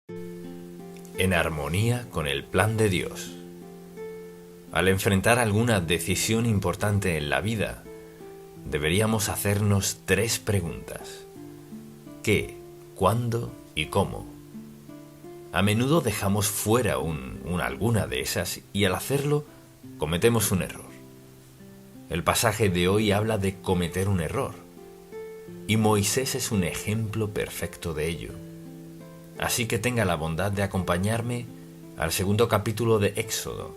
En armonía con el plan de Dios. Al enfrentar alguna decisión importante en la vida, deberíamos hacernos 3 preguntas: ¿qué?, ¿cuándo? Y ¿cómo? A menudo dejamos fuera alguna de esas y al hacerlo cometemos un error. El pasaje de hoy habla de cometer un error, y Moisés es un ejemplo perfecto de ello. Así que tenga la bondad de acompañarme al 2º capítulo de Éxodo,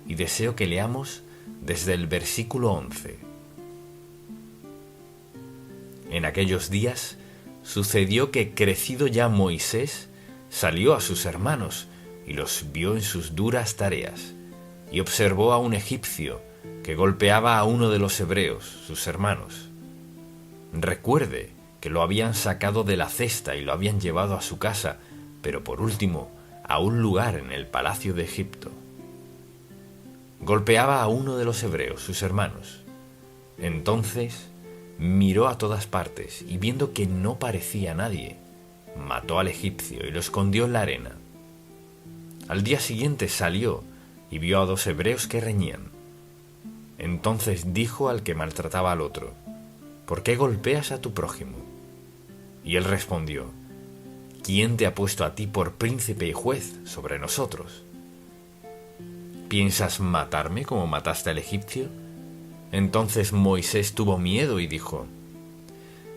y deseo que leamos desde el versículo 11. En aquellos días sucedió que, crecido ya Moisés, salió a sus hermanos y los vio en sus duras tareas, y observó a un egipcio que golpeaba a uno de los hebreos, sus hermanos. Recuerde que lo habían sacado de la cesta y lo habían llevado a su casa, pero por último a un lugar en el palacio de Egipto. Golpeaba a uno de los hebreos, sus hermanos. Entonces miró a todas partes y, viendo que no parecía nadie, mató al egipcio y lo escondió en la arena. Al día siguiente salió y vio a 2 hebreos que reñían. Entonces dijo al que maltrataba al otro: ¿por qué golpeas a tu prójimo? Y él respondió: ¿quién te ha puesto a ti por príncipe y juez sobre nosotros? ¿Piensas matarme como mataste al egipcio? Entonces Moisés tuvo miedo y dijo: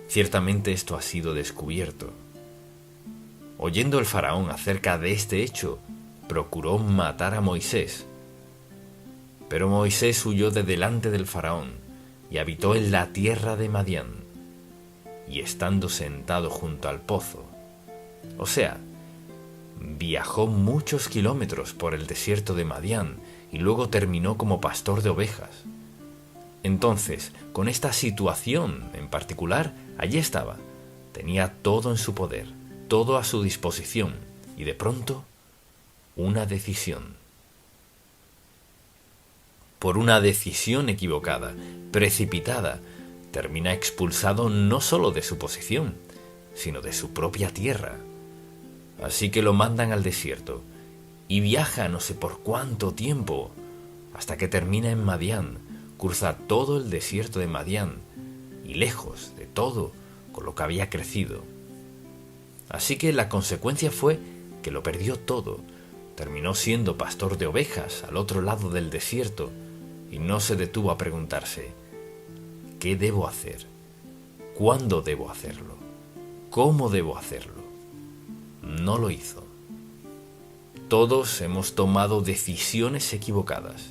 ciertamente esto ha sido descubierto. Oyendo el faraón acerca de este hecho, procuró matar a Moisés. Pero Moisés huyó de delante del faraón y habitó en la tierra de Madián, y estando sentado junto al pozo, o sea, viajó muchos kilómetros por el desierto de Madián y luego terminó como pastor de ovejas. Entonces, con esta situación en particular, allí estaba, tenía todo en su poder, todo a su disposición, y de pronto, una decisión. Por una decisión equivocada, precipitada, termina expulsado no solo de su posición, sino de su propia tierra. Así que lo mandan al desierto y viaja no sé por cuánto tiempo, hasta que termina en Madián, cruza todo el desierto de Madián y lejos de todo con lo que había crecido. Así que la consecuencia fue que lo perdió todo, terminó siendo pastor de ovejas al otro lado del desierto y no se detuvo a preguntarse: ¿qué debo hacer? ¿Cuándo debo hacerlo? ¿Cómo debo hacerlo? No lo hizo. Todos hemos tomado decisiones equivocadas,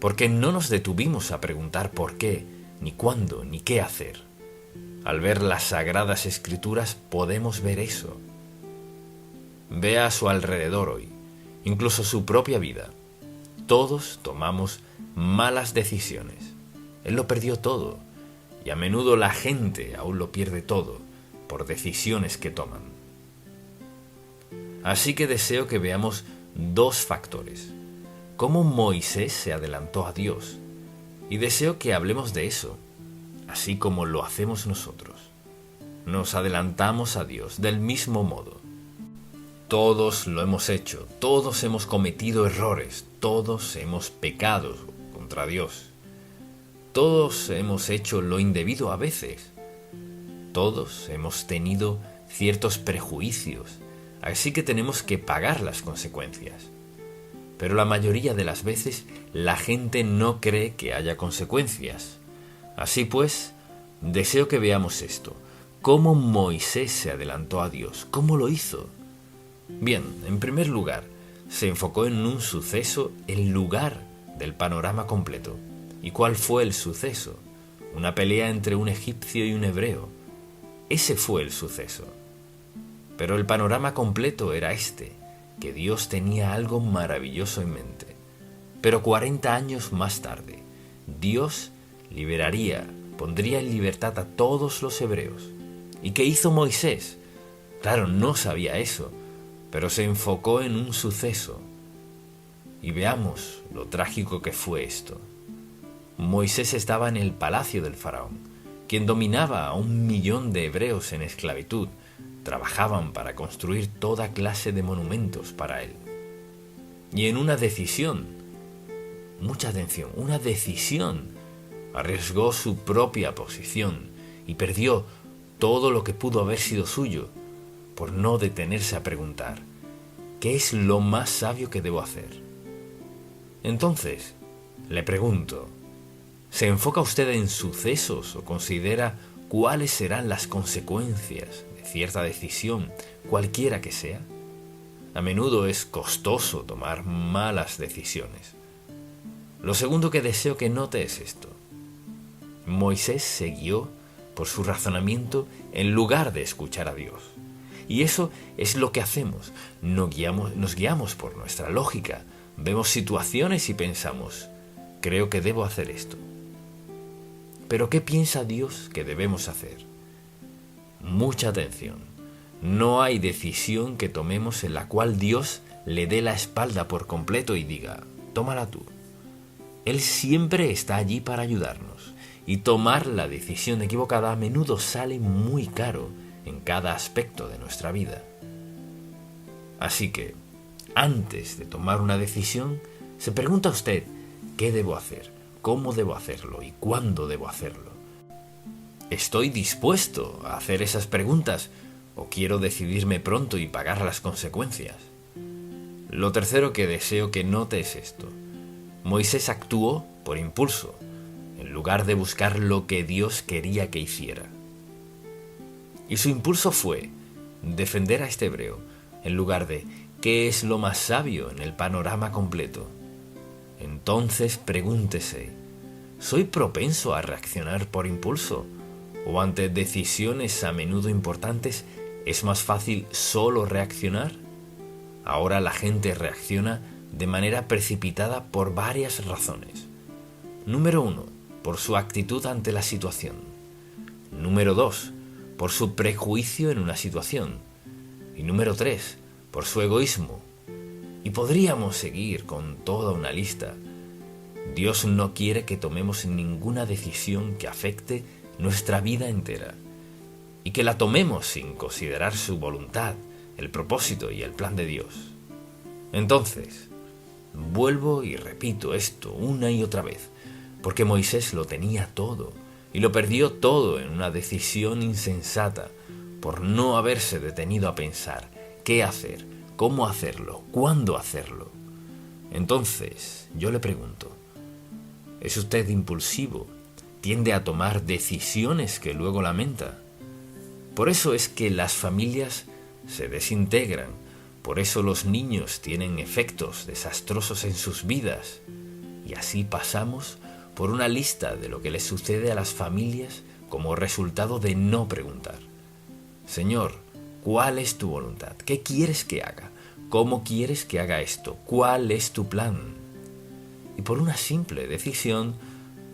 porque no nos detuvimos a preguntar por qué, ni cuándo, ni qué hacer. Al ver las Sagradas Escrituras podemos ver eso. Vea a su alrededor hoy, incluso su propia vida. Todos tomamos malas decisiones. Él lo perdió todo, y a menudo la gente aún lo pierde todo por decisiones que toman. Así que deseo que veamos 2 factores: cómo Moisés se adelantó a Dios, y deseo que hablemos de eso, así como lo hacemos nosotros. Nos adelantamos a Dios del mismo modo. Todos lo hemos hecho, todos hemos cometido errores, todos hemos pecado contra Dios. Todos hemos hecho lo indebido a veces. Todos hemos tenido ciertos prejuicios, así que tenemos que pagar las consecuencias. Pero la mayoría de las veces la gente no cree que haya consecuencias. Así pues, deseo que veamos esto: cómo Moisés se adelantó a Dios, cómo lo hizo. Bien, en primer lugar, se enfocó en un suceso en lugar del panorama completo. ¿Y cuál fue el suceso? Una pelea entre un egipcio y un hebreo. Ese fue el suceso. Pero el panorama completo era este: que Dios tenía algo maravilloso en mente. Pero 40 años más tarde, Dios pondría en libertad a todos los hebreos. ¿Y qué hizo Moisés? Claro, no sabía eso, pero se enfocó en un suceso. Y veamos lo trágico que fue esto. Moisés estaba en el palacio del faraón, quien dominaba a 1 millón de hebreos en esclavitud, trabajaban para construir toda clase de monumentos para él. Y en una decisión, mucha atención, una decisión, arriesgó su propia posición y perdió todo lo que pudo haber sido suyo por no detenerse a preguntar: ¿qué es lo más sabio que debo hacer? Entonces, le pregunto, ¿se enfoca usted en sucesos o considera cuáles serán las consecuencias de cierta decisión, cualquiera que sea? A menudo es costoso tomar malas decisiones. Lo segundo que deseo que note es esto. Moisés se guió por su razonamiento en lugar de escuchar a Dios. Y eso es lo que hacemos. Nos guiamos por nuestra lógica. Vemos situaciones y pensamos: creo que debo hacer esto. Pero ¿qué piensa Dios que debemos hacer? Mucha atención. No hay decisión que tomemos en la cual Dios le dé la espalda por completo y diga: tómala tú. Él siempre está allí para ayudarnos, y tomar la decisión equivocada a menudo sale muy caro en cada aspecto de nuestra vida. Así que, antes de tomar una decisión, se pregunta usted: ¿qué debo hacer? ¿Cómo debo hacerlo? ¿Y cuándo debo hacerlo? ¿Estoy dispuesto a hacer esas preguntas o quiero decidirme pronto y pagar las consecuencias? Lo tercero que deseo que note es esto. Moisés actuó por impulso, en lugar de buscar lo que Dios quería que hiciera. Y su impulso fue defender a este hebreo, en lugar de ¿qué es lo más sabio en el panorama completo? Entonces pregúntese, ¿soy propenso a reaccionar por impulso? ¿O ante decisiones a menudo importantes es más fácil solo reaccionar? Ahora la gente reacciona de manera precipitada por varias razones. Número 1, por su actitud ante la situación. Número 2, por su prejuicio en una situación. Y número 3, por su egoísmo. Y podríamos seguir con toda una lista. Dios no quiere que tomemos ninguna decisión que afecte nuestra vida entera, y que la tomemos sin considerar su voluntad, el propósito y el plan de Dios. Entonces, vuelvo y repito esto una y otra vez, porque Moisés lo tenía todo, y lo perdió todo en una decisión insensata, por no haberse detenido a pensar qué hacer, cómo hacerlo, cuándo hacerlo. Entonces, yo le pregunto, ¿es usted impulsivo? ¿Tiende a tomar decisiones que luego lamenta? Por eso es que las familias se desintegran, por eso los niños tienen efectos desastrosos en sus vidas, y así pasamos por una lista de lo que les sucede a las familias como resultado de no preguntar. Señor, ¿cuál es tu voluntad? ¿Qué quieres que haga? ¿Cómo quieres que haga esto? ¿Cuál es tu plan? Y por una simple decisión,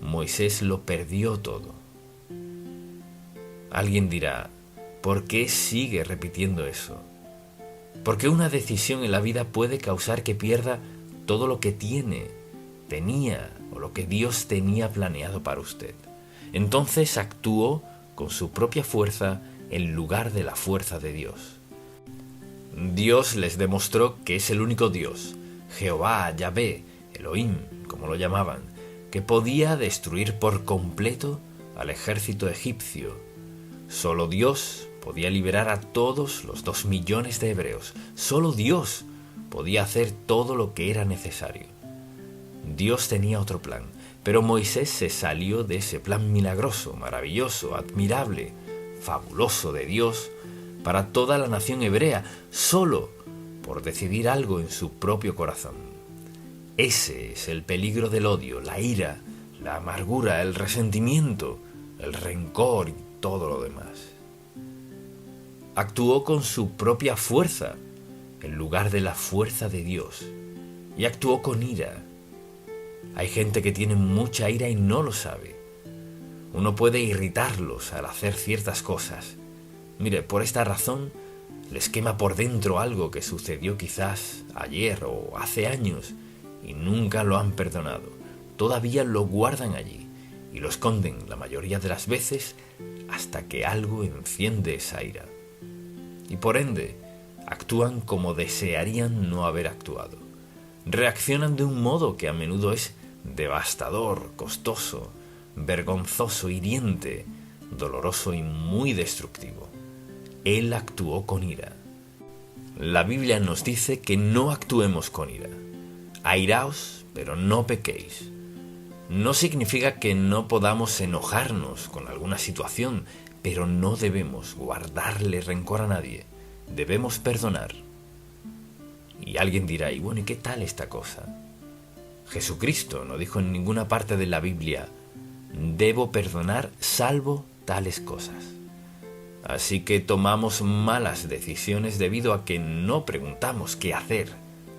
Moisés lo perdió todo. Alguien dirá, ¿por qué sigue repitiendo eso? Porque una decisión en la vida puede causar que pierda todo lo que tenía o lo que Dios tenía planeado para usted. Entonces actuó con su propia fuerza en lugar de la fuerza de Dios. Dios les demostró que es el único Dios, Jehová, Yahvé, Elohim, como lo llamaban, que podía destruir por completo al ejército egipcio. Solo Dios podía liberar a todos los 2 millones de hebreos. Solo Dios podía hacer todo lo que era necesario. Dios tenía otro plan, pero Moisés se salió de ese plan milagroso, maravilloso, admirable, fabuloso de Dios para toda la nación hebrea, solo por decidir algo en su propio corazón. Ese es el peligro del odio, la ira, la amargura, el resentimiento, el rencor y todo lo demás. Actuó con su propia fuerza en lugar de la fuerza de Dios, y actuó con ira. Hay gente que tiene mucha ira y no lo sabe. Uno puede irritarlos al hacer ciertas cosas. Mire, por esta razón les quema por dentro algo que sucedió quizás ayer o hace años y nunca lo han perdonado. Todavía lo guardan allí y lo esconden la mayoría de las veces hasta que algo enciende esa ira. y por ende actúan como desearían no haber actuado. Reaccionan de un modo que a menudo es devastador, costoso, vergonzoso, hiriente, doloroso y muy destructivo. Él actuó con ira. La Biblia nos dice que no actuemos con ira. Airaos, pero no pequéis. No significa que no podamos enojarnos con alguna situación, pero no debemos guardarle rencor a nadie. Debemos perdonar. Y alguien dirá, y bueno, ¿y qué tal esta cosa? Jesucristo no dijo en ninguna parte de la Biblia, debo perdonar salvo tales cosas. Así que tomamos malas decisiones debido a que no preguntamos qué hacer,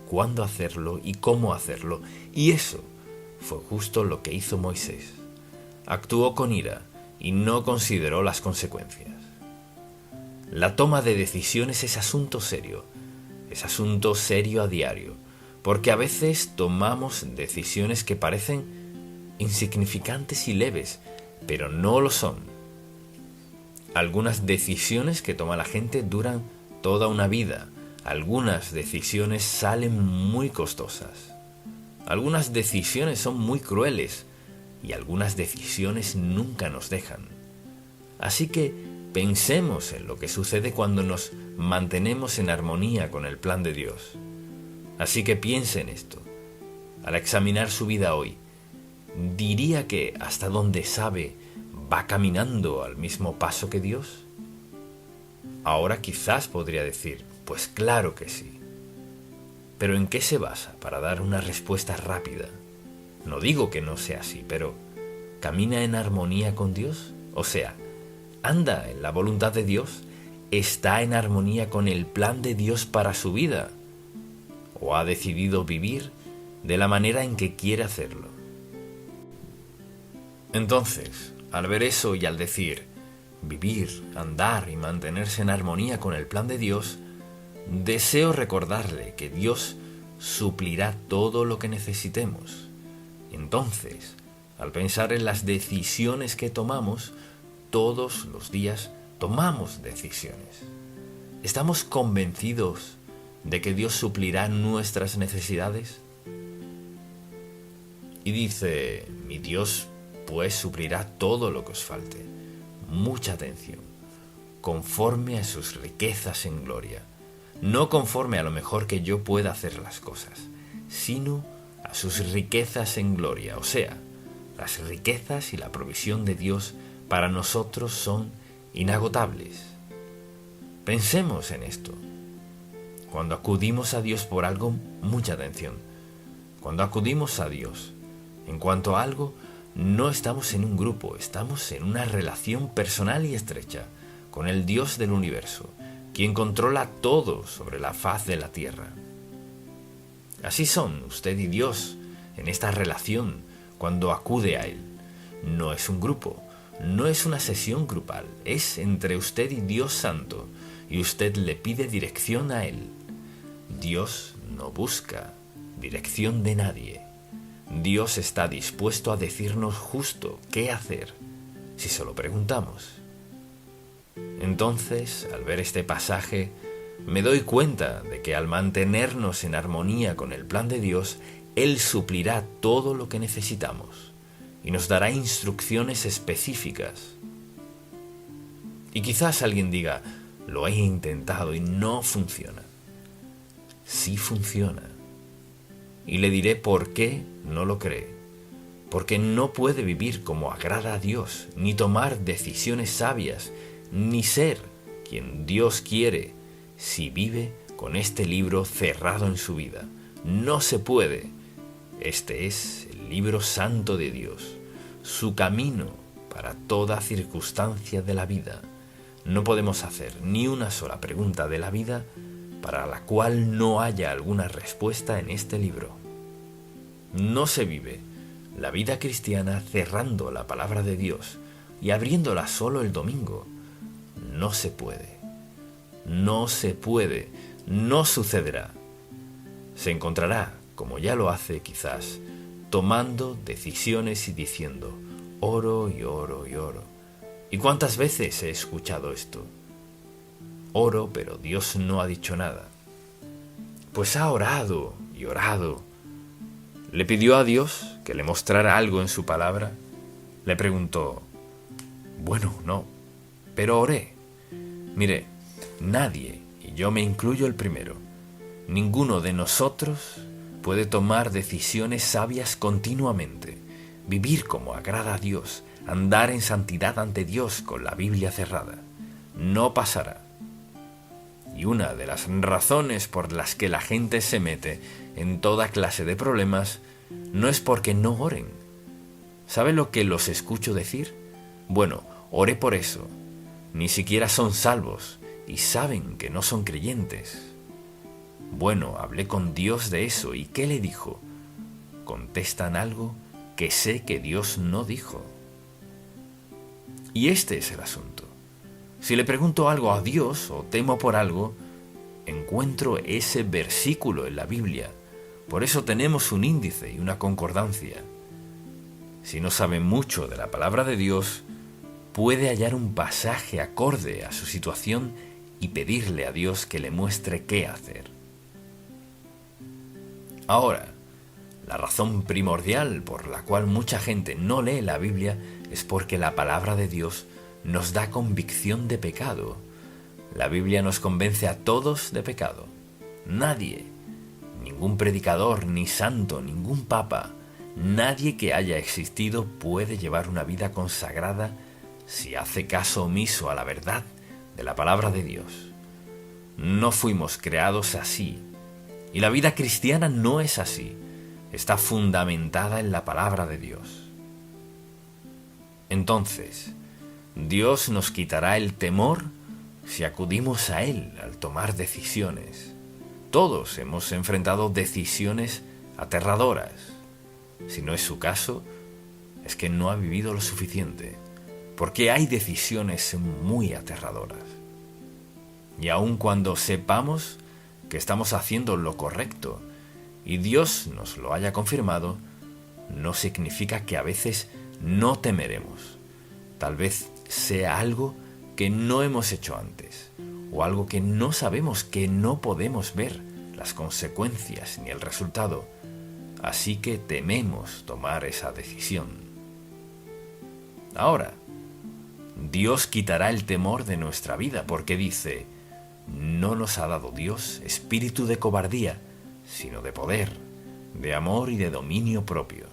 cuándo hacerlo y cómo hacerlo. Y eso fue justo lo que hizo Moisés. Actuó con ira y no consideró las consecuencias. La toma de decisiones es asunto serio a diario, porque a veces tomamos decisiones que parecen insignificantes y leves, pero no lo son. Algunas decisiones que toma la gente duran toda una vida, algunas decisiones salen muy costosas, algunas decisiones son muy crueles y algunas decisiones nunca nos dejan. Así que pensemos en lo que sucede cuando nos mantenemos en armonía con el plan de Dios. Así que piense en esto. Al examinar su vida hoy, ¿diría que hasta donde sabe va caminando al mismo paso que Dios? Ahora quizás podría decir, pues claro que sí. Pero ¿en qué se basa para dar una respuesta rápida? No digo que no sea así, pero ¿camina en armonía con Dios? O sea, ¿anda en la voluntad de Dios? ¿Está en armonía con el plan de Dios para su vida? ¿O ha decidido vivir de la manera en que quiere hacerlo? Entonces, al ver eso y al decir, vivir, andar y mantenerse en armonía con el plan de Dios, deseo recordarle que Dios suplirá todo lo que necesitemos. Entonces, al pensar en las decisiones que tomamos, todos los días tomamos decisiones. ¿Estamos convencidos de que Dios suplirá nuestras necesidades? Y dice, mi Dios pues suplirá todo lo que os falte. Mucha atención, conforme a sus riquezas en gloria. No conforme a lo mejor que yo pueda hacer las cosas, sino a sus riquezas en gloria. O sea, las riquezas y la provisión de Dios para nosotros son inagotables. Pensemos en esto. Cuando acudimos a Dios por algo, mucha atención. Cuando acudimos a Dios en cuanto a algo, no estamos en un grupo, estamos en una relación personal y estrecha con el Dios del universo, quien controla todo sobre la faz de la tierra. Así son usted y Dios en esta relación cuando acude a Él. No es un grupo, no es una sesión grupal, es entre usted y Dios Santo, y usted le pide dirección a Él. Dios no busca dirección de nadie. Dios está dispuesto a decirnos justo qué hacer si se lo preguntamos. Entonces, al ver este pasaje, me doy cuenta de que al mantenernos en armonía con el plan de Dios, Él suplirá todo lo que necesitamos y nos dará instrucciones específicas. Y quizás alguien diga, lo he intentado y no funciona. Sí funciona. Y le diré por qué no lo cree. Porque no puede vivir como agrada a Dios, ni tomar decisiones sabias, ni ser quien Dios quiere si vive con este libro cerrado en su vida. No se puede. Este es el libro santo de Dios, su camino para toda circunstancia de la vida. No podemos hacer ni una sola pregunta de la vida para la cual no haya alguna respuesta en este libro. No se vive la vida cristiana cerrando la palabra de Dios y abriéndola solo el domingo. No se puede. No se puede. No sucederá. Se encontrará, como ya lo hace quizás, tomando decisiones y diciendo, oro y oro y oro. ¿Y cuántas veces he escuchado esto? oro, pero Dios no ha dicho nada. Pues ha orado y orado. Le pidió a Dios que le mostrara algo en su palabra. Le preguntó, bueno, no, pero oré. Mire, nadie, y yo me incluyo el primero, ninguno de nosotros puede tomar decisiones sabias continuamente, vivir como agrada a Dios, andar en santidad ante Dios con la Biblia cerrada. No pasará. Y una de las razones por las que la gente se mete en toda clase de problemas no es porque no oren. ¿Sabe lo que los escucho decir? Bueno, oré por eso. Ni siquiera son salvos y saben que no son creyentes. Bueno, hablé con Dios de eso, ¿y qué le dijo? Contestan algo que sé que Dios no dijo. Y este es el asunto. Si le pregunto algo a Dios o temo por algo, encuentro ese versículo en la Biblia. Por eso tenemos un índice y una concordancia. Si no sabe mucho de la palabra de Dios, puede hallar un pasaje acorde a su situación y pedirle a Dios que le muestre qué hacer. Ahora, la razón primordial por la cual mucha gente no lee la Biblia es porque la palabra de Dios nos da convicción de pecado. La Biblia nos convence a todos de pecado. Nadie, ningún predicador, ni santo, ningún papa, nadie que haya existido puede llevar una vida consagrada si hace caso omiso a la verdad de la palabra de Dios. No fuimos creados así, y la vida cristiana no es así. Está fundamentada en la palabra de Dios. Entonces, Dios nos quitará el temor si acudimos a Él al tomar decisiones. Todos hemos enfrentado decisiones aterradoras. Si no es su caso, es que no ha vivido lo suficiente, porque hay decisiones muy aterradoras. Y aun cuando sepamos que estamos haciendo lo correcto y Dios nos lo haya confirmado, no significa que a veces no temeremos. Tal vez sea algo que no hemos hecho antes, o algo que no sabemos, que no podemos ver las consecuencias ni el resultado. Así que tememos tomar esa decisión. Ahora, Dios quitará el temor de nuestra vida porque dice, no nos ha dado Dios espíritu de cobardía, sino de poder, de amor y de dominio propio.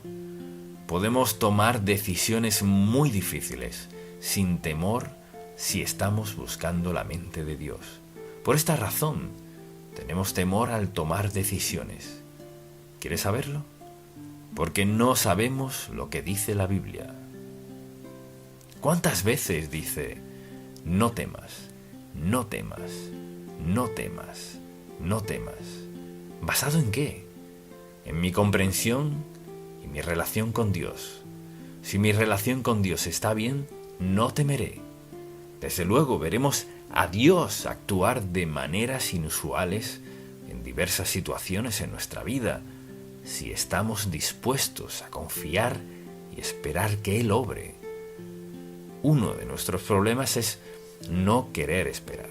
Podemos tomar decisiones muy difíciles, sin temor, si estamos buscando la mente de Dios. Por esta razón, tenemos temor al tomar decisiones. ¿Quieres saberlo? Porque no sabemos lo que dice la Biblia. ¿Cuántas veces dice, no temas, no temas, no temas, no temas? ¿Basado en qué? En mi comprensión y mi relación con Dios. Si mi relación con Dios está bien, no temeré. Desde luego veremos a Dios actuar de maneras inusuales en diversas situaciones en nuestra vida, si estamos dispuestos a confiar y esperar que Él obre. Uno de nuestros problemas es no querer esperar.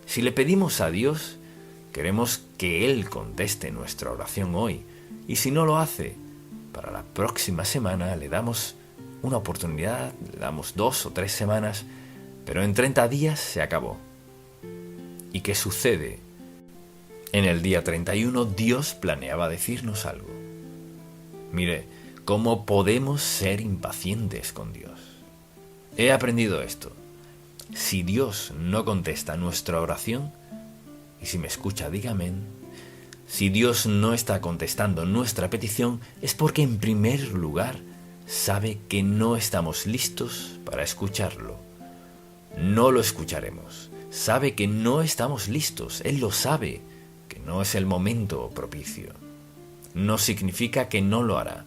Si le pedimos a Dios, queremos que Él conteste nuestra oración hoy, y si no lo hace, para la próxima semana le damos una oportunidad, le damos 2 o 3 semanas, pero en 30 días se acabó. ¿Y qué sucede? En el día 31 Dios planeaba decirnos algo. Mire, ¿cómo podemos ser impacientes con Dios? He aprendido esto. Si Dios no contesta nuestra oración, y si me escucha, diga amén. Si Dios no está contestando nuestra petición, es porque en primer lugar sabe que no estamos listos para escucharlo. No lo escucharemos. Sabe que no estamos listos. Él lo sabe, que no es el momento propicio. No significa que no lo hará.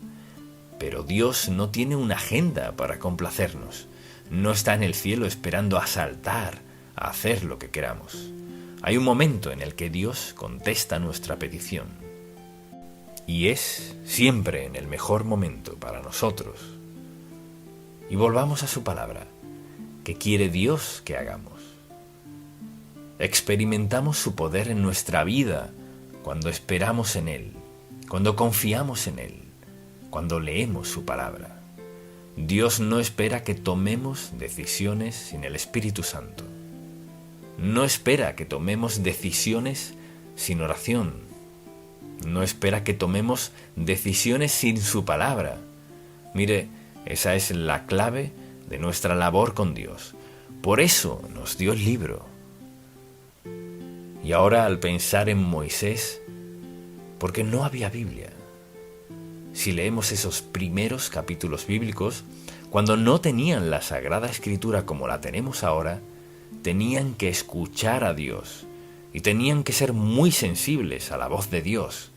Pero Dios no tiene una agenda para complacernos. No está en el cielo esperando a saltar, a hacer lo que queramos. Hay un momento en el que Dios contesta nuestra petición. Y es siempre en el mejor momento para nosotros. Y volvamos a su palabra. ¿Qué quiere Dios que hagamos? Experimentamos su poder en nuestra vida cuando esperamos en Él, cuando confiamos en Él, cuando leemos su palabra. Dios no espera que tomemos decisiones sin el Espíritu Santo. No espera que tomemos decisiones sin oración. No espera que tomemos decisiones sin su palabra. Mire, esa es la clave de nuestra labor con Dios. Por eso nos dio el libro. Y ahora, al pensar en Moisés, porque no había Biblia. Si leemos esos primeros capítulos bíblicos, cuando no tenían la Sagrada Escritura como la tenemos ahora, tenían que escuchar a Dios y tenían que ser muy sensibles a la voz de Dios.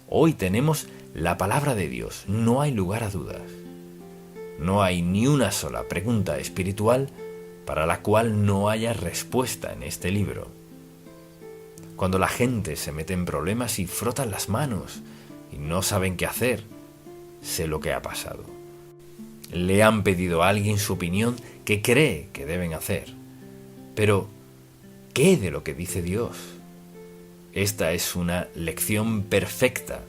Hoy tenemos la palabra de Dios, no hay lugar a dudas. No hay ni una sola pregunta espiritual para la cual no haya respuesta en este libro. Cuando la gente se mete en problemas y frotan las manos y no saben qué hacer, sé lo que ha pasado. Le han pedido a alguien su opinión que cree que deben hacer. Pero, ¿qué de lo que dice Dios? Esta es una lección perfecta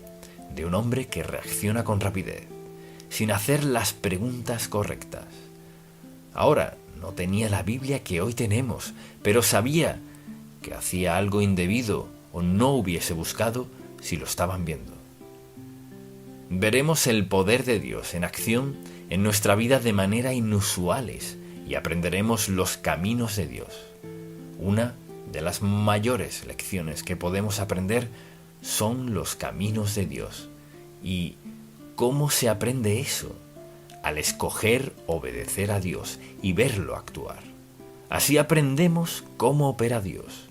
de un hombre que reacciona con rapidez, sin hacer las preguntas correctas. Ahora, no tenía la Biblia que hoy tenemos, pero sabía que hacía algo indebido o no hubiese buscado si lo estaban viendo. Veremos el poder de Dios en acción en nuestra vida de manera inusuales y aprenderemos los caminos de Dios. Una de las mayores lecciones que podemos aprender son los caminos de Dios. ¿Y cómo se aprende eso? Al escoger obedecer a Dios y verlo actuar. Así aprendemos cómo opera Dios.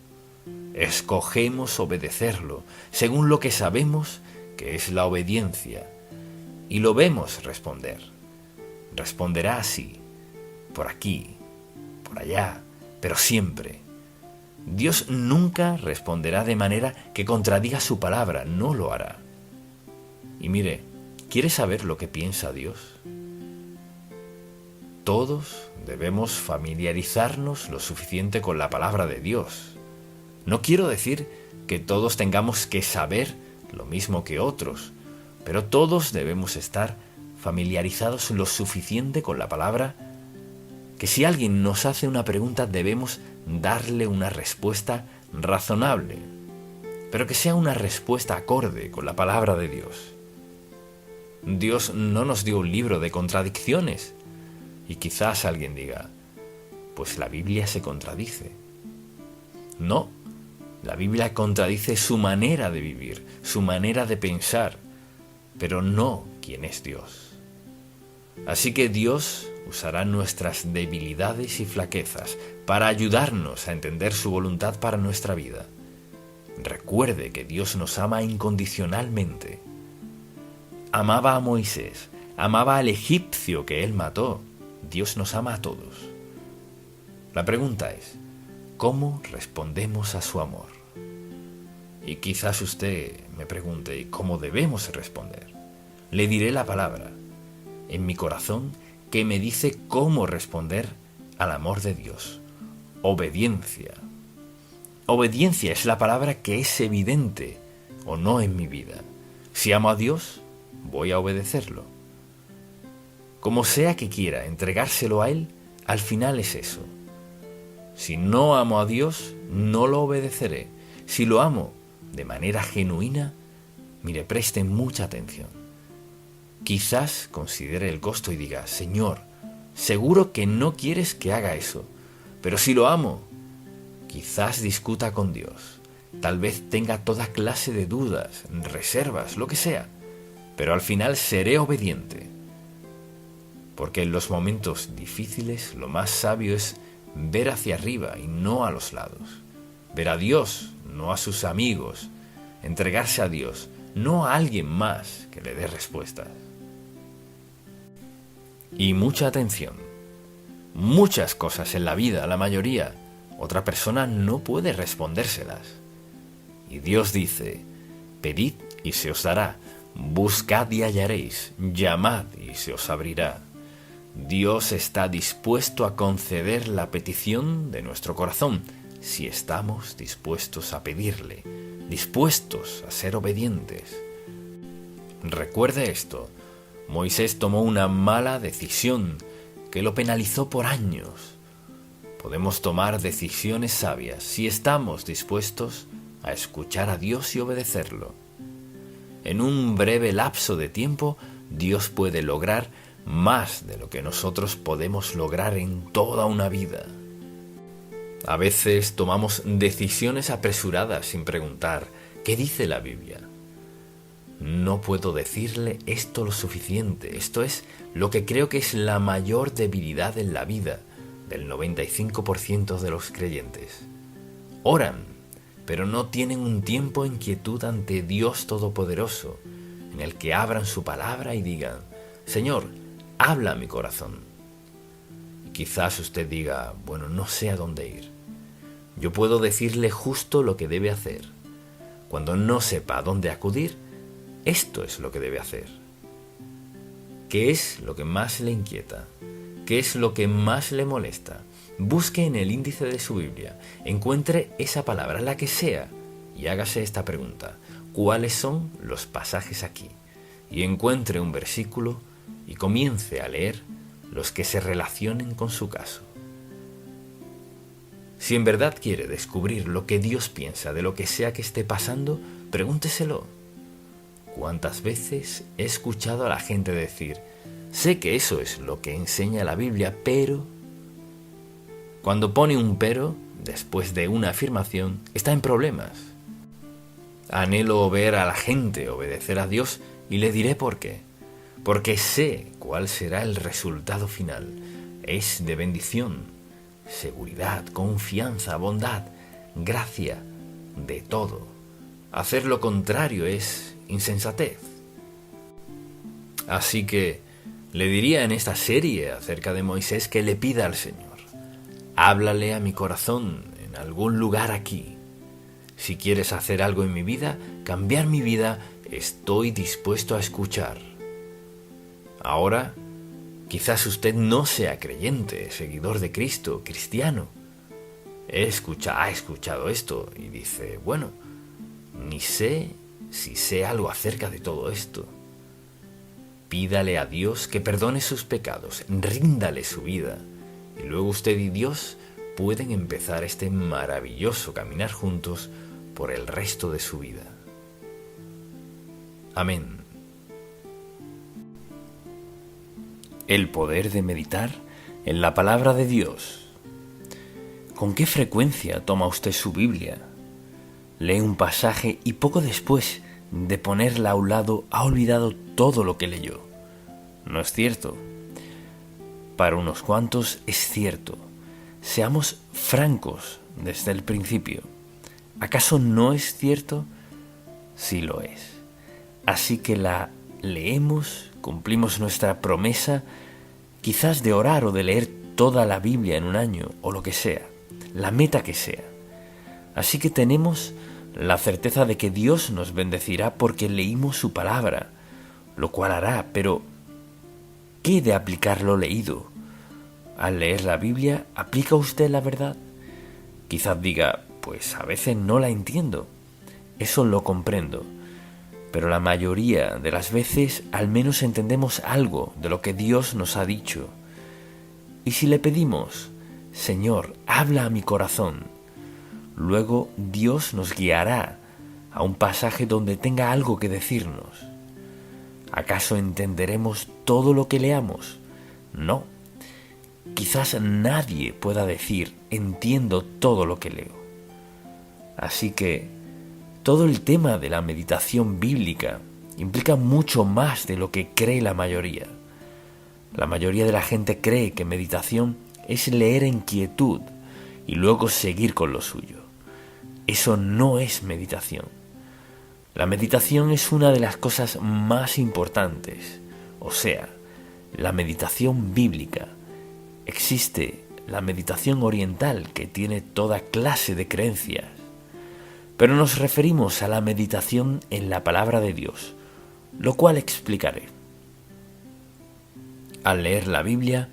Escogemos obedecerlo según lo que sabemos que es la obediencia, y lo vemos responder. Responderá así, por aquí, por allá, pero siempre. Dios nunca responderá de manera que contradiga su palabra, no lo hará. Y mire, ¿quiere saber lo que piensa Dios? Todos debemos familiarizarnos lo suficiente con la palabra de Dios. No quiero decir que todos tengamos que saber lo mismo que otros, pero todos debemos estar familiarizados lo suficiente con la palabra que si alguien nos hace una pregunta debemos darle una respuesta razonable, pero que sea una respuesta acorde con la palabra de Dios. Dios no nos dio un libro de contradicciones, y quizás alguien diga, pues la Biblia se contradice. No, la Biblia contradice su manera de vivir, su manera de pensar, pero no quién es Dios. Así que Dios usará nuestras debilidades y flaquezas para ayudarnos a entender su voluntad para nuestra vida. Recuerde que Dios nos ama incondicionalmente. Amaba a Moisés, amaba al egipcio que él mató. Dios nos ama a todos. La pregunta es, ¿cómo respondemos a su amor? Y quizás usted me pregunte, ¿cómo debemos responder? Le diré la palabra en mi corazón que me dice cómo responder al amor de Dios. Obediencia. Obediencia es la palabra que es evidente o no en mi vida. Si amo a Dios, voy a obedecerlo. Como sea que quiera entregárselo a Él, al final es eso. Si no amo a Dios, no lo obedeceré. Si lo amo de manera genuina, mire, preste mucha atención. Quizás considere el costo y diga, Señor, seguro que no quieres que haga eso, pero si lo amo, quizás discuta con Dios. Tal vez tenga toda clase de dudas, reservas, lo que sea, pero al final seré obediente. Porque en los momentos difíciles lo más sabio es ver hacia arriba y no a los lados. Ver a Dios, no a sus amigos. Entregarse a Dios, no a alguien más que le dé respuestas. Y mucha atención. Muchas cosas en la vida, la mayoría, otra persona no puede respondérselas. Y Dios dice, pedid y se os dará, buscad y hallaréis, llamad y se os abrirá. Dios está dispuesto a conceder la petición de nuestro corazón, si estamos dispuestos a pedirle, dispuestos a ser obedientes. Recuerde esto, Moisés tomó una mala decisión que lo penalizó por años. Podemos tomar decisiones sabias si estamos dispuestos a escuchar a Dios y obedecerlo. En un breve lapso de tiempo, Dios puede lograr más de lo que nosotros podemos lograr en toda una vida. A veces tomamos decisiones apresuradas sin preguntar, ¿qué dice la Biblia? No puedo decirle esto lo suficiente. Esto es lo que creo que es la mayor debilidad en la vida del 95% de los creyentes. Oran, pero no tienen un tiempo en quietud ante Dios Todopoderoso, en el que abran su palabra y digan, Señor, habla a mi corazón. Y quizás usted diga, bueno, no sé a dónde ir. Yo puedo decirle justo lo que debe hacer. Cuando no sepa a dónde acudir, esto es lo que debe hacer. ¿Qué es lo que más le inquieta? ¿Qué es lo que más le molesta? Busque en el índice de su Biblia, encuentre esa palabra, la que sea, y hágase esta pregunta. ¿Cuáles son los pasajes aquí? Y encuentre un versículo y comience a leer los que se relacionen con su caso. Si en verdad quiere descubrir lo que Dios piensa de lo que sea que esté pasando, pregúnteselo. ¿Cuántas veces he escuchado a la gente decir, sé que eso es lo que enseña la Biblia, pero... Cuando pone un pero, después de una afirmación, está en problemas. Anhelo ver a la gente obedecer a Dios y le diré por qué. Porque sé cuál será el resultado final. Es de bendición, seguridad, confianza, bondad, gracia, de todo. Hacer lo contrario es insensatez. Así que le diría en esta serie acerca de Moisés que le pida al Señor, háblale a mi corazón en algún lugar aquí. Si quieres hacer algo en mi vida, cambiar mi vida, estoy dispuesto a escuchar. Ahora, quizás usted no sea creyente, seguidor de Cristo, cristiano. Ha escuchado esto y dice, bueno, ni sé si sé algo acerca de todo esto. Pídale a Dios que perdone sus pecados, ríndale su vida, y luego usted y Dios pueden empezar este maravilloso caminar juntos por el resto de su vida. Amén. El poder de meditar en la palabra de Dios. ¿Con qué frecuencia toma usted su Biblia? Lee un pasaje y poco después de ponerla a un lado ha olvidado todo lo que leyó. ¿No es cierto? Para unos cuantos es cierto. Seamos francos desde el principio. ¿Acaso no es cierto? Sí lo es. Así que la leemos, cumplimos nuestra promesa, quizás de orar o de leer toda la Biblia en un año o lo que sea, la meta que sea. Así que tenemos la certeza de que Dios nos bendecirá porque leímos su palabra, lo cual hará, pero ¿qué de aplicar lo leído? Al leer la Biblia, ¿aplica usted la verdad? Quizás diga, pues a veces no la entiendo. Eso lo comprendo. Pero la mayoría de las veces al menos entendemos algo de lo que Dios nos ha dicho. Y si le pedimos, Señor, habla a mi corazón, luego Dios nos guiará a un pasaje donde tenga algo que decirnos. ¿Acaso entenderemos todo lo que leamos? No. Quizás nadie pueda decir, entiendo todo lo que leo. Así que todo el tema de la meditación bíblica implica mucho más de lo que cree la mayoría. La mayoría de la gente cree que meditación es leer en quietud y luego seguir con lo suyo. Eso no es meditación. La meditación es una de las cosas más importantes, o sea, la meditación bíblica. Existe la meditación oriental que tiene toda clase de creencias, pero nos referimos a la meditación en la palabra de Dios, lo cual explicaré. Al leer la Biblia,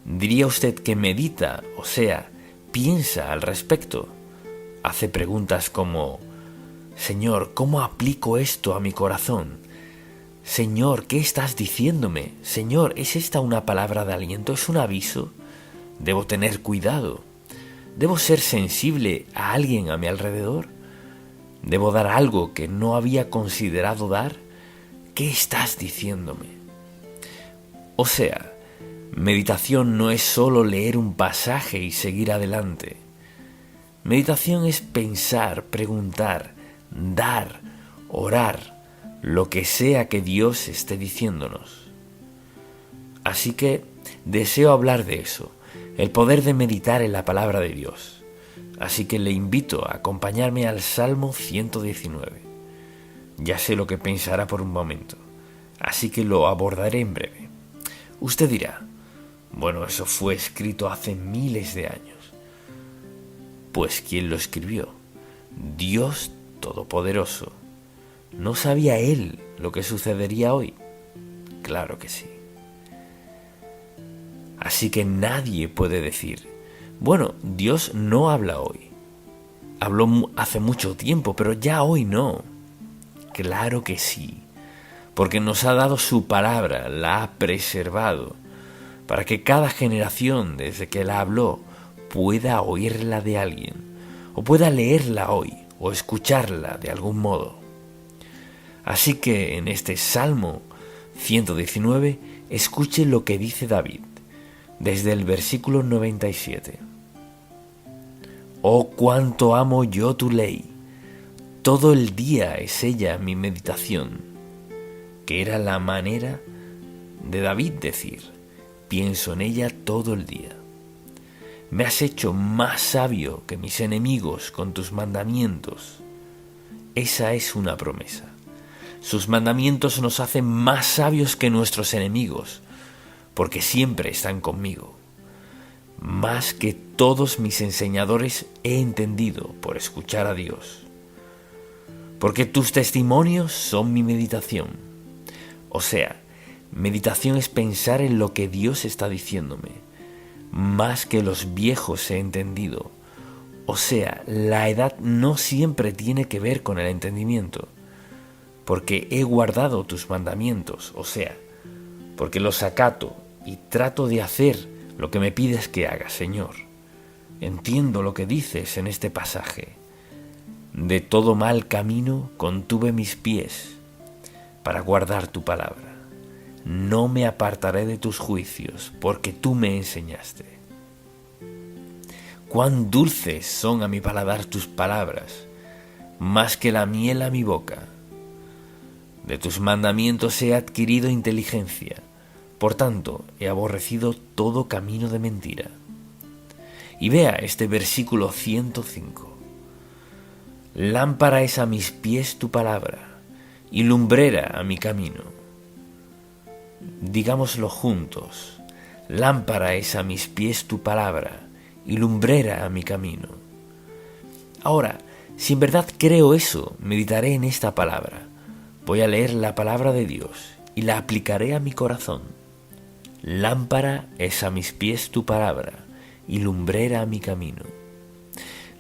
diría usted que medita, o sea, piensa al respecto. Hace preguntas como: Señor, ¿cómo aplico esto a mi corazón? Señor, ¿qué estás diciéndome? Señor, ¿es esta una palabra de aliento? ¿Es un aviso? ¿Debo tener cuidado? ¿Debo ser sensible a alguien a mi alrededor? ¿Debo dar algo que no había considerado dar? ¿Qué estás diciéndome? O sea, meditación no es solo leer un pasaje y seguir adelante. Meditación es pensar, preguntar, dar, orar, lo que sea que Dios esté diciéndonos. Así que deseo hablar de eso, el poder de meditar en la palabra de Dios. Así que le invito a acompañarme al Salmo 119. Ya sé lo que pensará por un momento, así que lo abordaré en breve. Usted dirá: bueno, eso fue escrito hace miles de años. Pues ¿quién lo escribió? Dios Todopoderoso. ¿No sabía Él lo que sucedería hoy? Claro que sí. Así que nadie puede decir: bueno, Dios no habla hoy. Habló hace mucho tiempo, pero ya hoy no. Claro que sí, porque nos ha dado su palabra, la ha preservado, para que cada generación desde que la habló pueda oírla de alguien, o pueda leerla hoy, o escucharla de algún modo. Así que en este Salmo 119, escuche lo que dice David, desde el versículo 97. Oh, cuánto amo yo tu ley, todo el día es ella mi meditación, que era la manera de David decir: pienso en ella todo el día. Me has hecho más sabio que mis enemigos con tus mandamientos. Esa es una promesa. Sus mandamientos nos hacen más sabios que nuestros enemigos, porque siempre están conmigo. Más que todos mis enseñadores he entendido por escuchar a Dios. Porque tus testimonios son mi meditación. O sea, meditación es pensar en lo que Dios está diciéndome. Más que los viejos he entendido. O sea, la edad no siempre tiene que ver con el entendimiento. Porque he guardado tus mandamientos, o sea, porque los acato y trato de hacer lo que me pides que haga, Señor. Entiendo lo que dices en este pasaje. De todo mal camino contuve mis pies para guardar tu palabra. No me apartaré de tus juicios, porque tú me enseñaste. Cuán dulces son a mi paladar tus palabras, más que la miel a mi boca. De tus mandamientos he adquirido inteligencia, por tanto he aborrecido todo camino de mentira. Y vea este versículo 105. Lámpara es a mis pies tu palabra, y lumbrera a mi camino. Digámoslo juntos: lámpara es a mis pies tu palabra, y lumbrera a mi camino. Ahora, si en verdad creo eso, meditaré en esta palabra. Voy a leer la palabra de Dios y la aplicaré a mi corazón. Lámpara es a mis pies tu palabra, y lumbrera a mi camino.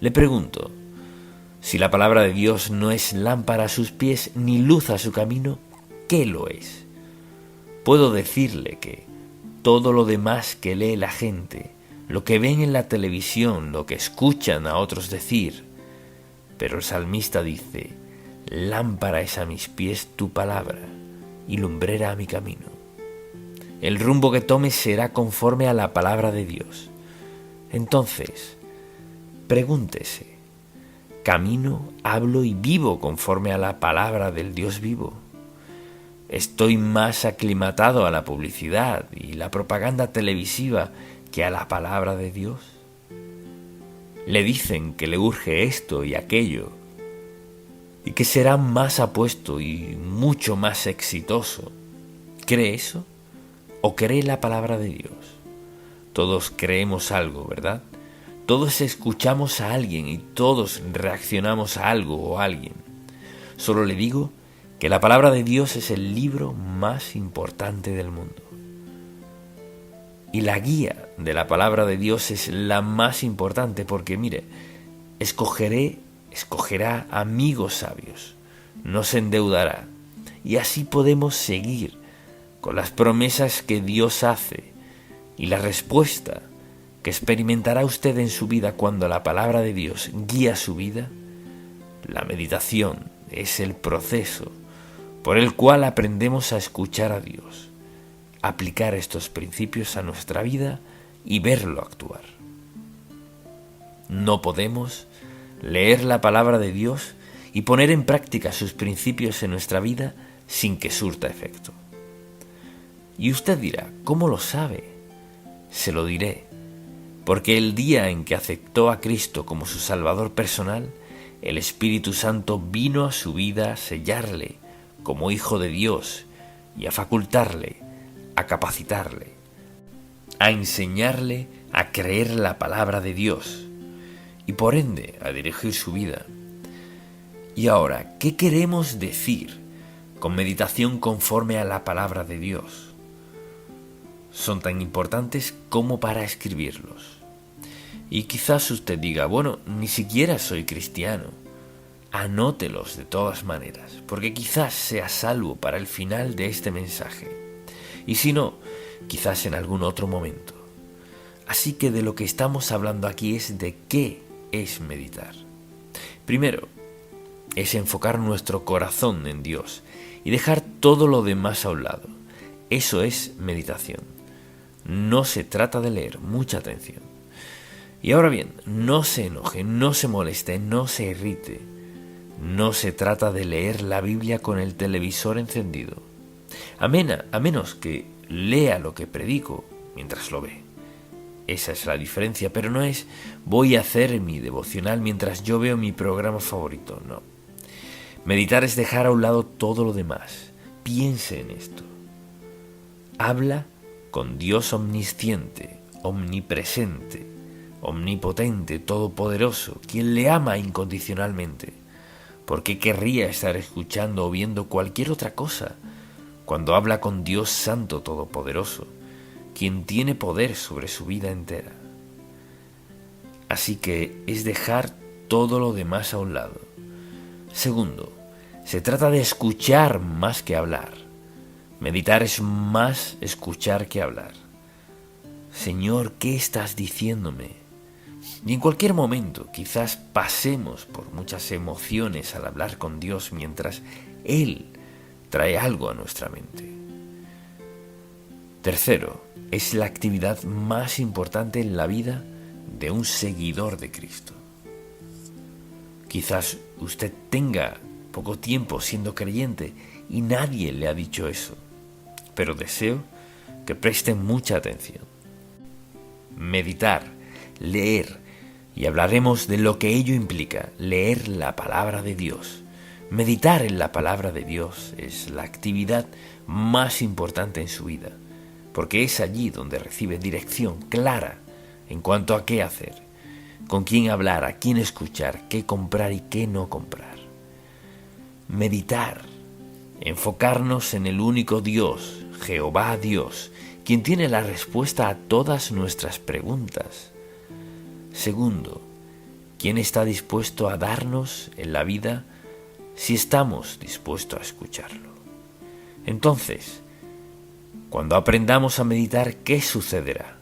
Le pregunto: si la palabra de Dios no es lámpara a sus pies ni luz a su camino, ¿qué lo es? Puedo decirle que todo lo demás que lee la gente, lo que ven en la televisión, lo que escuchan a otros decir, pero el salmista dice: lámpara es a mis pies tu palabra, y lumbrera a mi camino. El rumbo que tome será conforme a la palabra de Dios. Entonces, pregúntese: ¿camino, hablo y vivo conforme a la palabra del Dios vivo? ¿Estoy más aclimatado a la publicidad y la propaganda televisiva que a la palabra de Dios? Le dicen que le urge esto y aquello, y que será más apuesto y mucho más exitoso. ¿Cree eso? ¿O cree la palabra de Dios? Todos creemos algo, ¿verdad? Todos escuchamos a alguien y todos reaccionamos a algo o a alguien. Solo le digo que la palabra de Dios es el libro más importante del mundo. Y la guía de la palabra de Dios es la más importante porque, mire, escogerá amigos sabios, no se endeudará. Y así podemos seguir con las promesas que Dios hace y la respuesta que experimentará usted en su vida cuando la palabra de Dios guía su vida. La meditación es el proceso por el cual aprendemos a escuchar a Dios, aplicar estos principios a nuestra vida y verlo actuar. No podemos leer la palabra de Dios y poner en práctica sus principios en nuestra vida sin que surta efecto. Y usted dirá, ¿cómo lo sabe? Se lo diré, porque el día en que aceptó a Cristo como su Salvador personal, el Espíritu Santo vino a su vida a sellarle como hijo de Dios y a facultarle, a capacitarle, a enseñarle a creer la palabra de Dios y por ende a dirigir su vida. Y ahora, ¿qué queremos decir con meditación conforme a la palabra de Dios? Son tan importantes como para escribirlos. Y quizás usted diga, bueno, ni siquiera soy cristiano. Anótelos de todas maneras, porque quizás sea salvo para el final de este mensaje. Y si no, quizás en algún otro momento. Así que de lo que estamos hablando aquí es de qué es meditar. Primero, es enfocar nuestro corazón en Dios y dejar todo lo demás a un lado. Eso es meditación. No se trata de leer, mucha atención. Y ahora bien, no se enoje, no se moleste, no se irrite. No se trata de leer la Biblia con el televisor encendido. A menos que lea lo que predico mientras lo ve. Esa es la diferencia, pero no es voy a hacer mi devocional mientras yo veo mi programa favorito, no. Meditar es dejar a un lado todo lo demás. Piense en esto. Habla con Dios omnisciente, omnipresente, omnipotente, todopoderoso, quien le ama incondicionalmente. ¿Por qué querría estar escuchando o viendo cualquier otra cosa cuando habla con Dios Santo Todopoderoso, quien tiene poder sobre su vida entera? Así que es dejar todo lo demás a un lado. Segundo, se trata de escuchar más que hablar. Meditar es más escuchar que hablar. Señor, ¿qué estás diciéndome? Y en cualquier momento quizás pasemos por muchas emociones al hablar con Dios mientras Él trae algo a nuestra mente. Tercero, es la actividad más importante en la vida de un seguidor de Cristo. Quizás usted tenga poco tiempo siendo creyente y nadie le ha dicho eso, pero deseo que presten mucha atención. Meditar, leer, y hablaremos de lo que ello implica, leer la palabra de Dios. Meditar en la palabra de Dios es la actividad más importante en su vida, porque es allí donde recibe dirección clara en cuanto a qué hacer, con quién hablar, a quién escuchar, qué comprar y qué no comprar. Meditar, enfocarnos en el único Dios, Jehová Dios, quien tiene la respuesta a todas nuestras preguntas. Segundo, ¿quién está dispuesto a darnos en la vida si estamos dispuestos a escucharlo? Entonces, cuando aprendamos a meditar, ¿qué sucederá?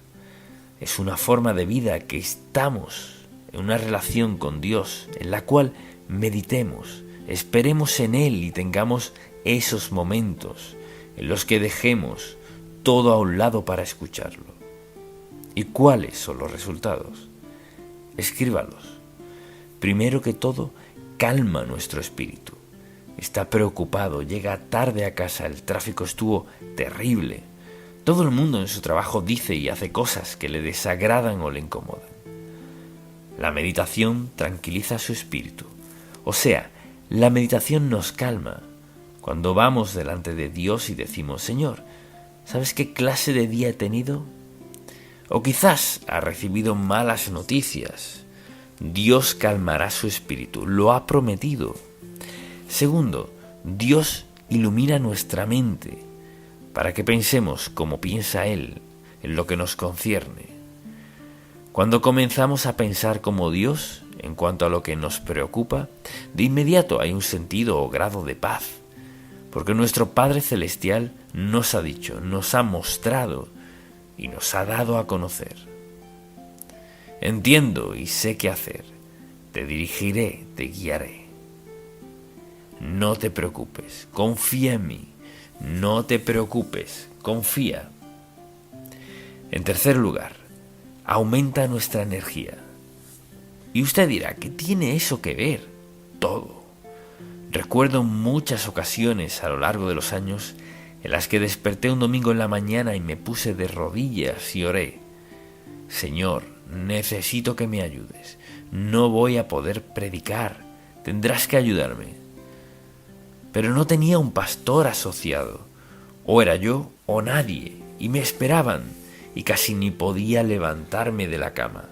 Es una forma de vida que estamos en una relación con Dios en la cual meditemos, esperemos en Él y tengamos esos momentos en los que dejemos todo a un lado para escucharlo. ¿Y cuáles son los resultados? Escríbalos. Primero que todo, calma nuestro espíritu. Está preocupado, llega tarde a casa, el tráfico estuvo terrible. Todo el mundo en su trabajo dice y hace cosas que le desagradan o le incomodan. La meditación tranquiliza su espíritu. O sea, la meditación nos calma. Cuando vamos delante de Dios y decimos, Señor, ¿sabes qué clase de día he tenido? O quizás ha recibido malas noticias. Dios calmará su espíritu, lo ha prometido. Segundo, Dios ilumina nuestra mente para que pensemos como piensa Él, en lo que nos concierne. Cuando comenzamos a pensar como Dios en cuanto a lo que nos preocupa, de inmediato hay un sentido o grado de paz, porque nuestro Padre Celestial nos ha dicho, nos ha mostrado y nos ha dado a conocer. Entiendo y sé qué hacer, te dirigiré, te guiaré. No te preocupes, confía en mí, no te preocupes, confía. En tercer lugar, aumenta nuestra energía. Y usted dirá, ¿qué tiene eso que ver? Todo. Recuerdo muchas ocasiones a lo largo de los años en las que desperté un domingo en la mañana y me puse de rodillas y oré. Señor, necesito que me ayudes. No voy a poder predicar. Tendrás que ayudarme. Pero no tenía un pastor asociado. O era yo o nadie. Y me esperaban. Y casi ni podía levantarme de la cama.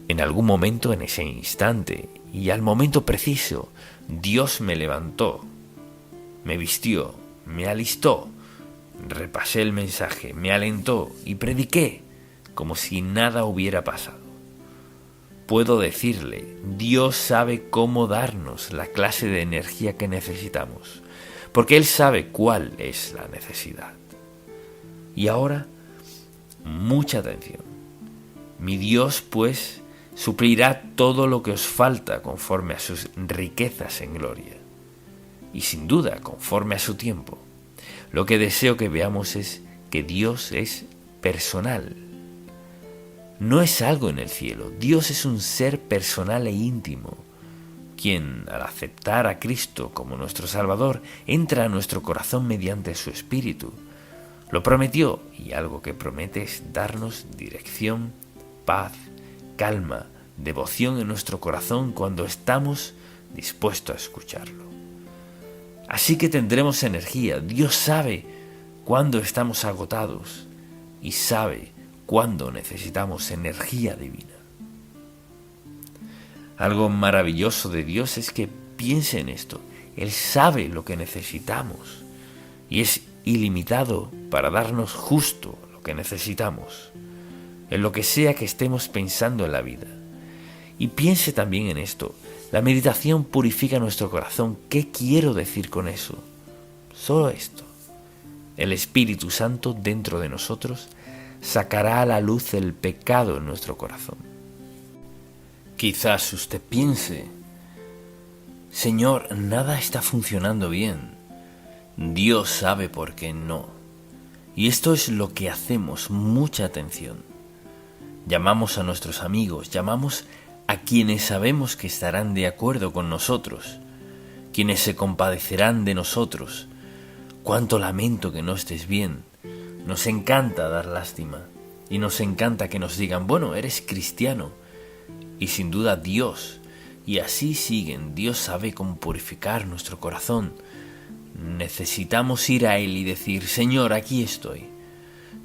En algún momento, en ese instante, y al momento preciso, Dios me levantó, me vistió, me alistó, repasé el mensaje, me alentó y prediqué como si nada hubiera pasado. Puedo decirle, Dios sabe cómo darnos la clase de energía que necesitamos, porque Él sabe cuál es la necesidad. Y ahora, mucha atención. Mi Dios, pues, suplirá todo lo que os falta conforme a sus riquezas en gloria. Y sin duda, conforme a su tiempo. Lo que deseo que veamos es que Dios es personal. No es algo en el cielo. Dios es un ser personal e íntimo, quien, al aceptar a Cristo como nuestro Salvador, entra a nuestro corazón mediante su Espíritu. Lo prometió, y algo que promete es darnos dirección, paz, calma, devoción en nuestro corazón cuando estamos dispuestos a escucharlo. Así que tendremos energía. Dios sabe cuándo estamos agotados y sabe cuándo necesitamos energía divina. Algo maravilloso de Dios es que piense en esto. Él sabe lo que necesitamos y es ilimitado para darnos justo lo que necesitamos, en lo que sea que estemos pensando en la vida. Y piense también en esto. La meditación purifica nuestro corazón. ¿Qué quiero decir con eso? Solo esto. El Espíritu Santo dentro de nosotros sacará a la luz el pecado en nuestro corazón. Quizás usted piense, Señor, nada está funcionando bien. Dios sabe por qué no. Y esto es lo que hacemos, mucha atención. Llamamos a nuestros amigos, llamamos a quienes sabemos que estarán de acuerdo con nosotros, quienes se compadecerán de nosotros. Cuánto lamento que no estés bien. Nos encanta dar lástima y nos encanta que nos digan, bueno, eres cristiano y sin duda Dios. Y así siguen. Dios sabe cómo purificar nuestro corazón. Necesitamos ir a Él y decir, Señor, aquí estoy.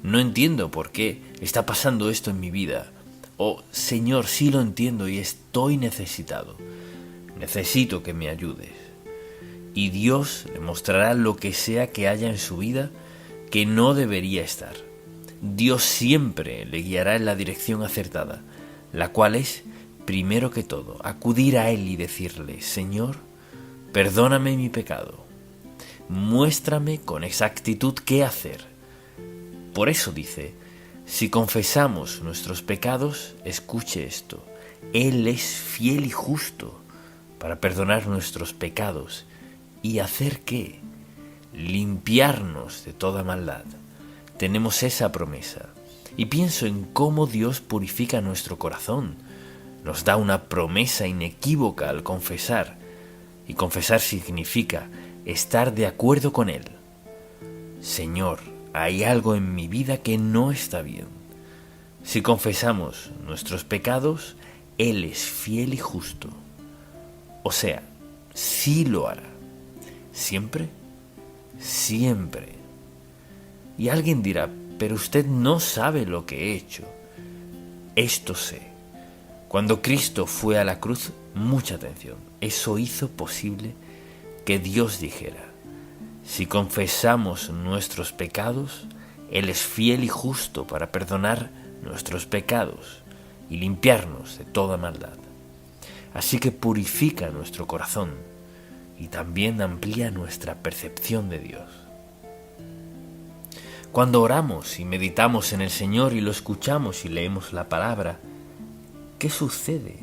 No entiendo por qué está pasando esto en mi vida. O, Señor, sí lo entiendo y estoy necesitado. Necesito que me ayudes. Y Dios le mostrará lo que sea que haya en su vida que no debería estar. Dios siempre le guiará en la dirección acertada, la cual es, primero que todo, acudir a Él y decirle, Señor, perdóname mi pecado. Muéstrame con exactitud qué hacer. Por eso dice, si confesamos nuestros pecados, escuche esto, Él es fiel y justo para perdonar nuestros pecados y hacer ¿qué? Limpiarnos de toda maldad. Tenemos esa promesa. Y pienso en cómo Dios purifica nuestro corazón. Nos da una promesa inequívoca al confesar. Y confesar significa estar de acuerdo con Él. Señor, hay algo en mi vida que no está bien. Si confesamos nuestros pecados, Él es fiel y justo. O sea, sí lo hará. ¿Siempre? Siempre. Y alguien dirá, pero usted no sabe lo que he hecho. Esto sé. Cuando Cristo fue a la cruz, mucha atención, eso hizo posible que Dios dijera, si confesamos nuestros pecados, Él es fiel y justo para perdonar nuestros pecados y limpiarnos de toda maldad. Así que purifica nuestro corazón y también amplía nuestra percepción de Dios. Cuando oramos y meditamos en el Señor y lo escuchamos y leemos la palabra, ¿qué sucede?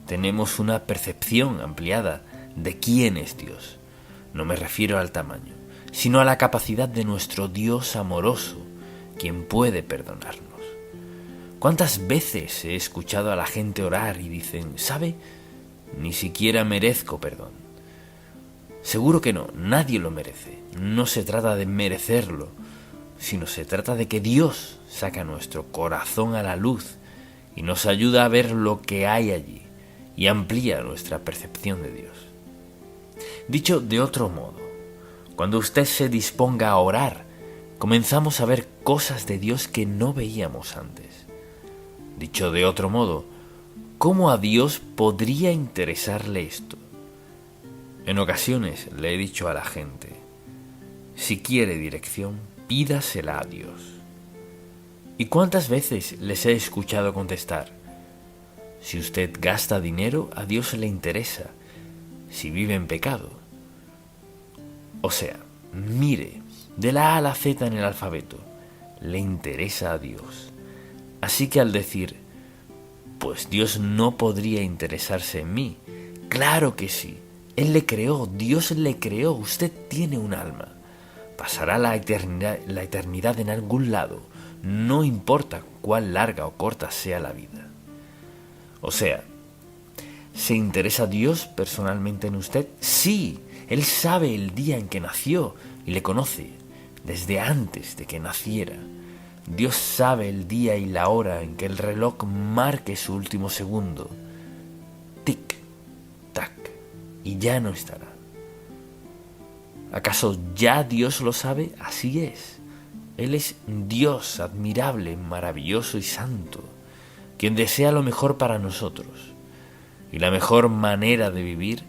Tenemos una percepción ampliada de quién es Dios. No me refiero al tamaño, sino a la capacidad de nuestro Dios amoroso, quien puede perdonarnos. ¿Cuántas veces he escuchado a la gente orar y dicen, ¿sabe? Ni siquiera merezco perdón. Seguro que no, nadie lo merece. No se trata de merecerlo, sino se trata de que Dios saca nuestro corazón a la luz y nos ayuda a ver lo que hay allí y amplía nuestra percepción de Dios. Dicho de otro modo, cuando usted se disponga a orar, comenzamos a ver cosas de Dios que no veíamos antes. Dicho de otro modo, ¿cómo a Dios podría interesarle esto? En ocasiones le he dicho a la gente, si quiere dirección, pídasela a Dios. ¿Y cuántas veces les he escuchado contestar? Si usted gasta dinero, a Dios le interesa. Si vive en pecado. O sea, mire, de la A a la Z en el alfabeto, le interesa a Dios. Así que al decir, pues Dios no podría interesarse en mí, claro que sí. Él le creó, Dios le creó, usted tiene un alma. Pasará la eternidad en algún lado, no importa cuán larga o corta sea la vida. O sea, ¿se interesa Dios personalmente en usted? Sí, Él sabe el día en que nació y le conoce, desde antes de que naciera. Dios sabe el día y la hora en que el reloj marque su último segundo. Tic, tac, y ya no estará. ¿Acaso ya Dios lo sabe? Así es. Él es Dios admirable, maravilloso y santo, quien desea lo mejor para nosotros. Y la mejor manera de vivir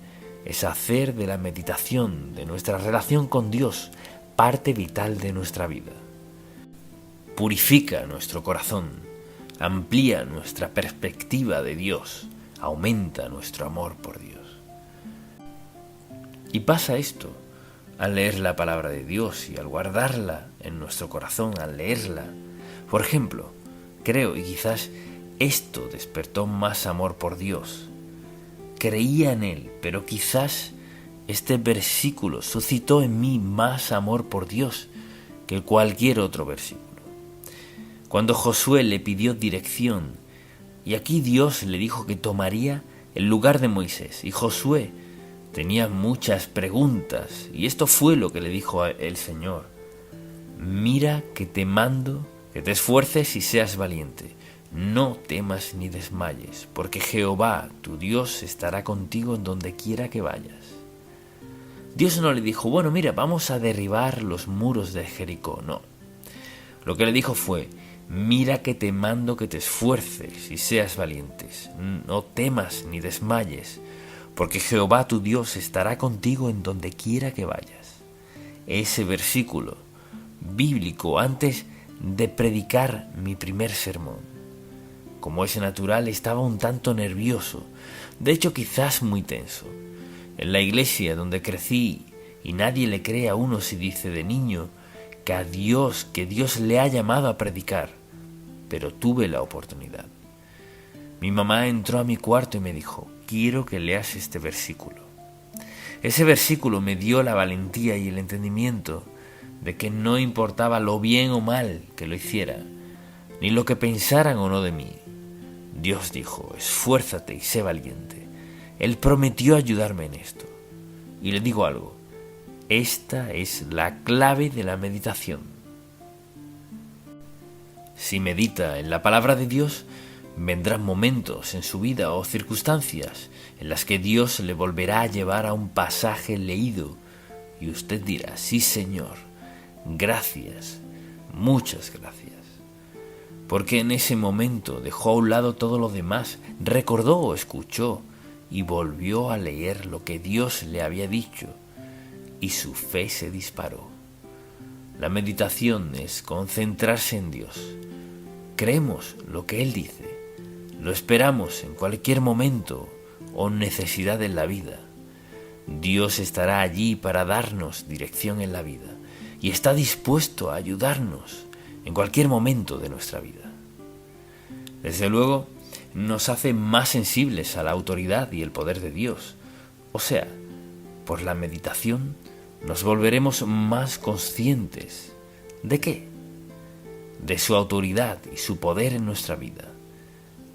es hacer de la meditación de nuestra relación con Dios parte vital de nuestra vida. Purifica nuestro corazón, amplía nuestra perspectiva de Dios, aumenta nuestro amor por Dios. Y pasa esto al leer la palabra de Dios y al guardarla en nuestro corazón, al leerla. Por ejemplo, creo, y quizás esto despertó más amor por Dios. Creía en Él, pero quizás este versículo suscitó en mí más amor por Dios que cualquier otro versículo. Cuando Josué le pidió dirección, y aquí Dios le dijo que tomaría el lugar de Moisés, y Josué tenía muchas preguntas, y esto fue lo que le dijo el Señor. Mira que te mando que te esfuerces y seas valiente. No temas ni desmayes, porque Jehová, tu Dios, estará contigo en donde quiera que vayas. Dios no le dijo, bueno, mira, vamos a derribar los muros de Jericó, no. Lo que le dijo fue, mira que te mando que te esfuerces y seas valientes. No temas ni desmayes, porque Jehová, tu Dios, estará contigo en donde quiera que vayas. Ese versículo bíblico antes de predicar mi primer sermón. Como es natural, estaba un tanto nervioso, de hecho quizás muy tenso. En la iglesia donde crecí, y nadie le cree a uno si dice de niño que Dios le ha llamado a predicar, pero tuve la oportunidad. Mi mamá entró a mi cuarto y me dijo, quiero que leas este versículo. Ese versículo me dio la valentía y el entendimiento de que no importaba lo bien o mal que lo hiciera, ni lo que pensaran o no de mí. Dios dijo, esfuérzate y sé valiente. Él prometió ayudarme en esto. Y le digo algo, esta es la clave de la meditación. Si medita en la palabra de Dios, vendrán momentos en su vida o circunstancias en las que Dios le volverá a llevar a un pasaje leído y usted dirá, sí Señor, gracias, muchas gracias. Porque en ese momento dejó a un lado todo lo demás, recordó o escuchó y volvió a leer lo que Dios le había dicho y su fe se disparó. La meditación es concentrarse en Dios. Creemos lo que Él dice. Lo esperamos en cualquier momento o necesidad en la vida. Dios estará allí para darnos dirección en la vida y está dispuesto a ayudarnos en cualquier momento de nuestra vida. Desde luego, nos hace más sensibles a la autoridad y el poder de Dios. O sea, por la meditación nos volveremos más conscientes. ¿De qué? De su autoridad y su poder en nuestra vida.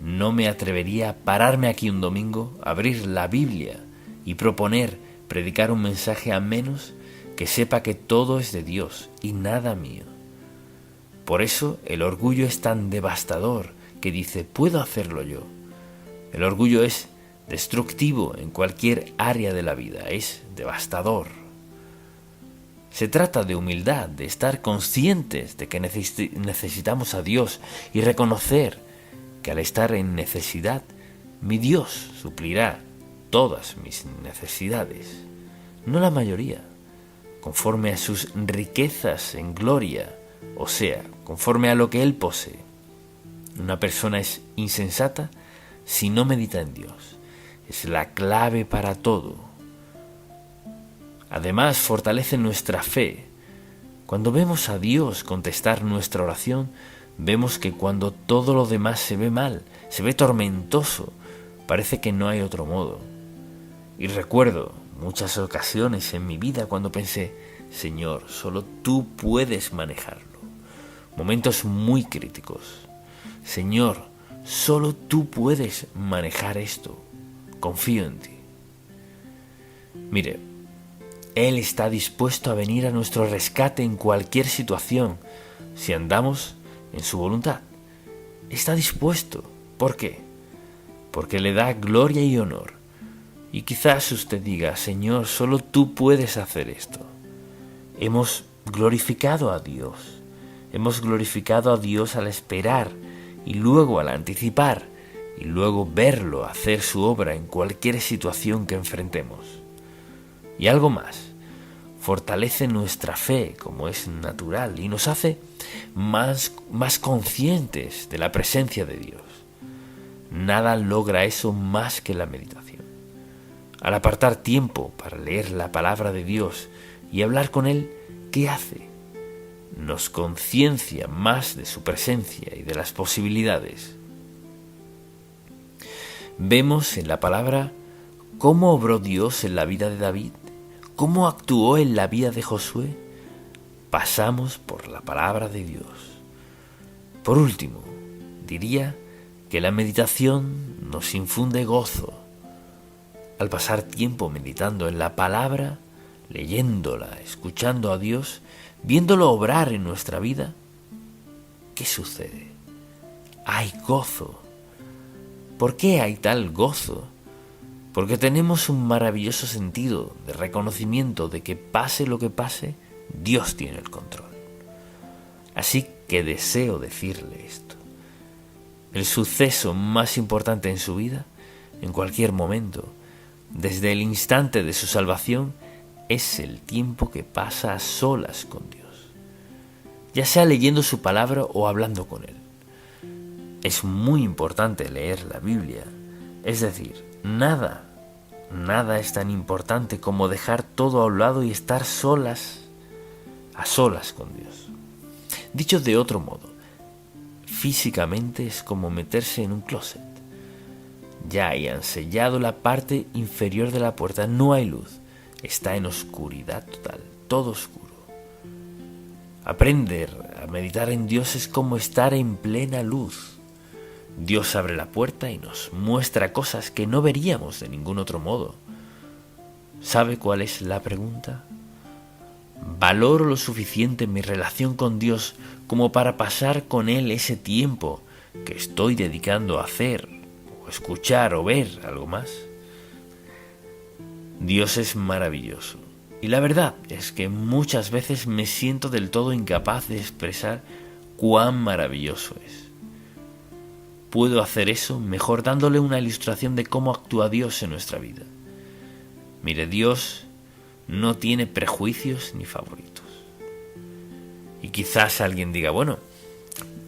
No me atrevería a pararme aquí un domingo, abrir la Biblia y predicar un mensaje a menos que sepa que todo es de Dios y nada mío. Por eso el orgullo es tan devastador que dice, puedo hacerlo yo. El orgullo es destructivo en cualquier área de la vida, es devastador. Se trata de humildad, de estar conscientes de que necesitamos a Dios y reconocer que al estar en necesidad, mi Dios suplirá todas mis necesidades, no la mayoría, conforme a sus riquezas en gloria, o sea, conforme a lo que Él posee. Una persona es insensata si no medita en Dios. Es la clave para todo. Además, fortalece nuestra fe. Cuando vemos a Dios contestar nuestra oración, vemos que cuando todo lo demás se ve mal, se ve tormentoso, parece que no hay otro modo. Y recuerdo muchas ocasiones en mi vida cuando pensé, Señor, solo tú puedes manejarlo. Momentos muy críticos. Señor, solo tú puedes manejar esto. Confío en ti. Mire, Él está dispuesto a venir a nuestro rescate en cualquier situación, si andamos en su voluntad. Está dispuesto. ¿Por qué? Porque le da gloria y honor. Y quizás usted diga, Señor, solo tú puedes hacer esto. Hemos glorificado a Dios. Hemos glorificado a Dios al esperar y luego al anticipar y luego verlo hacer su obra en cualquier situación que enfrentemos. Y algo más, fortalece nuestra fe como es natural y nos hace más conscientes de la presencia de Dios. Nada logra eso más que la meditación. Al apartar tiempo para leer la palabra de Dios y hablar con Él, ¿qué hace? Nos conciencia más de su presencia y de las posibilidades. Vemos en la palabra cómo obró Dios en la vida de David, cómo actuó en la vida de Josué. Pasamos por la palabra de Dios. Por último, diría que la meditación nos infunde gozo. Al pasar tiempo meditando en la palabra, leyéndola, escuchando a Dios, viéndolo obrar en nuestra vida, ¿qué sucede? Hay gozo. ¿Por qué hay tal gozo? Porque tenemos un maravilloso sentido de reconocimiento de que pase lo que pase, Dios tiene el control. Así que deseo decirle esto. El suceso más importante en su vida, en cualquier momento, desde el instante de su salvación, es el tiempo que pasa a solas con Dios, ya sea leyendo su palabra o hablando con Él. Es muy importante leer la Biblia, es decir, nada es tan importante como dejar todo a un lado y estar a solas con Dios. Dicho de otro modo, físicamente es como meterse en un closet. Ya hayan sellado la parte inferior de la puerta, no hay luz. Está en oscuridad total, todo oscuro. Aprender a meditar en Dios es como estar en plena luz. Dios abre la puerta y nos muestra cosas que no veríamos de ningún otro modo. ¿Sabe cuál es la pregunta? ¿Valoro lo suficiente mi relación con Dios como para pasar con Él ese tiempo que estoy dedicando a hacer, o escuchar o ver algo más? Dios es maravilloso, y la verdad es que muchas veces me siento del todo incapaz de expresar cuán maravilloso es. Puedo hacer eso mejor dándole una ilustración de cómo actúa Dios en nuestra vida. Mire, Dios no tiene prejuicios ni favoritos. Y quizás alguien diga, bueno,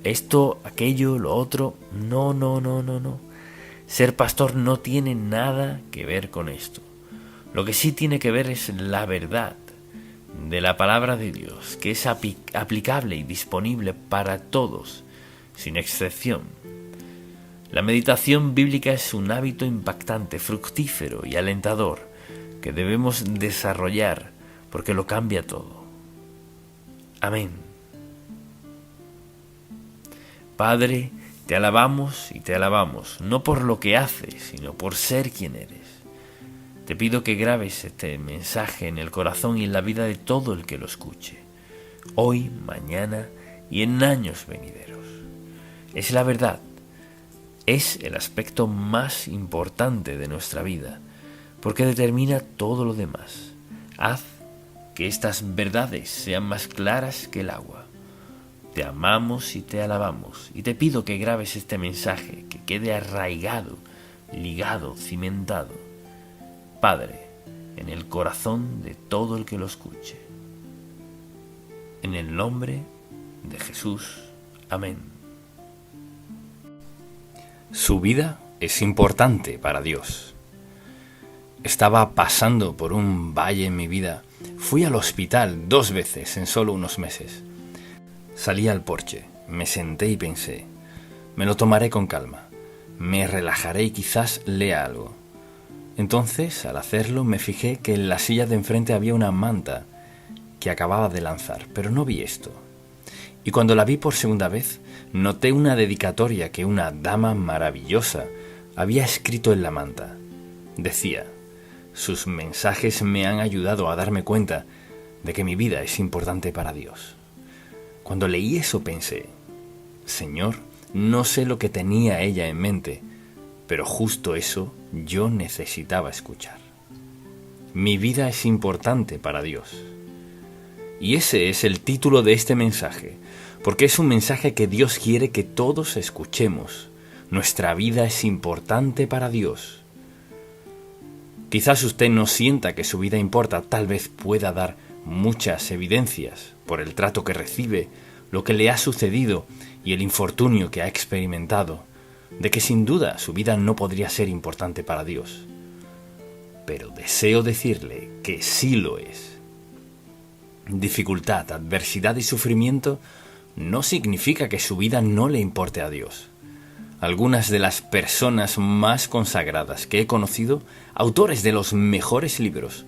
esto, aquello, lo otro. No, no, no, no, no. Ser pastor no tiene nada que ver con esto. Lo que sí tiene que ver es la verdad de la palabra de Dios, que es aplicable y disponible para todos, sin excepción. La meditación bíblica es un hábito impactante, fructífero y alentador que debemos desarrollar porque lo cambia todo. Amén. Padre, te alabamos y te alabamos, no por lo que haces, sino por ser quien eres. Te pido que grabes este mensaje en el corazón y en la vida de todo el que lo escuche, hoy, mañana y en años venideros. Es la verdad, es el aspecto más importante de nuestra vida, porque determina todo lo demás. Haz que estas verdades sean más claras que el agua. Te amamos y te alabamos, y te pido que grabes este mensaje, que quede arraigado, ligado, cimentado, Padre, en el corazón de todo el que lo escuche. En el nombre de Jesús. Amén. Su vida es importante para Dios. Estaba pasando por un valle en mi vida. Fui al hospital 2 veces en solo unos meses. Salí al porche, me senté y pensé, me lo tomaré con calma, me relajaré y quizás lea algo. Entonces, al hacerlo, me fijé que en la silla de enfrente había una manta que acababa de lanzar, pero no vi esto. Y cuando la vi por segunda vez, noté una dedicatoria que una dama maravillosa había escrito en la manta. Decía, sus mensajes me han ayudado a darme cuenta de que mi vida es importante para Dios. Cuando leí eso pensé, Señor, no sé lo que tenía ella en mente, pero justo eso yo necesitaba escuchar. Mi vida es importante para Dios. Y ese es el título de este mensaje, porque es un mensaje que Dios quiere que todos escuchemos. Nuestra vida es importante para Dios. Quizás usted no sienta que su vida importa, tal vez pueda dar muchas evidencias por el trato que recibe, lo que le ha sucedido y el infortunio que ha experimentado, de que sin duda su vida no podría ser importante para Dios. Pero deseo decirle que sí lo es. Dificultad, adversidad y sufrimiento no significa que su vida no le importe a Dios. Algunas de las personas más consagradas que he conocido, autores de los mejores libros,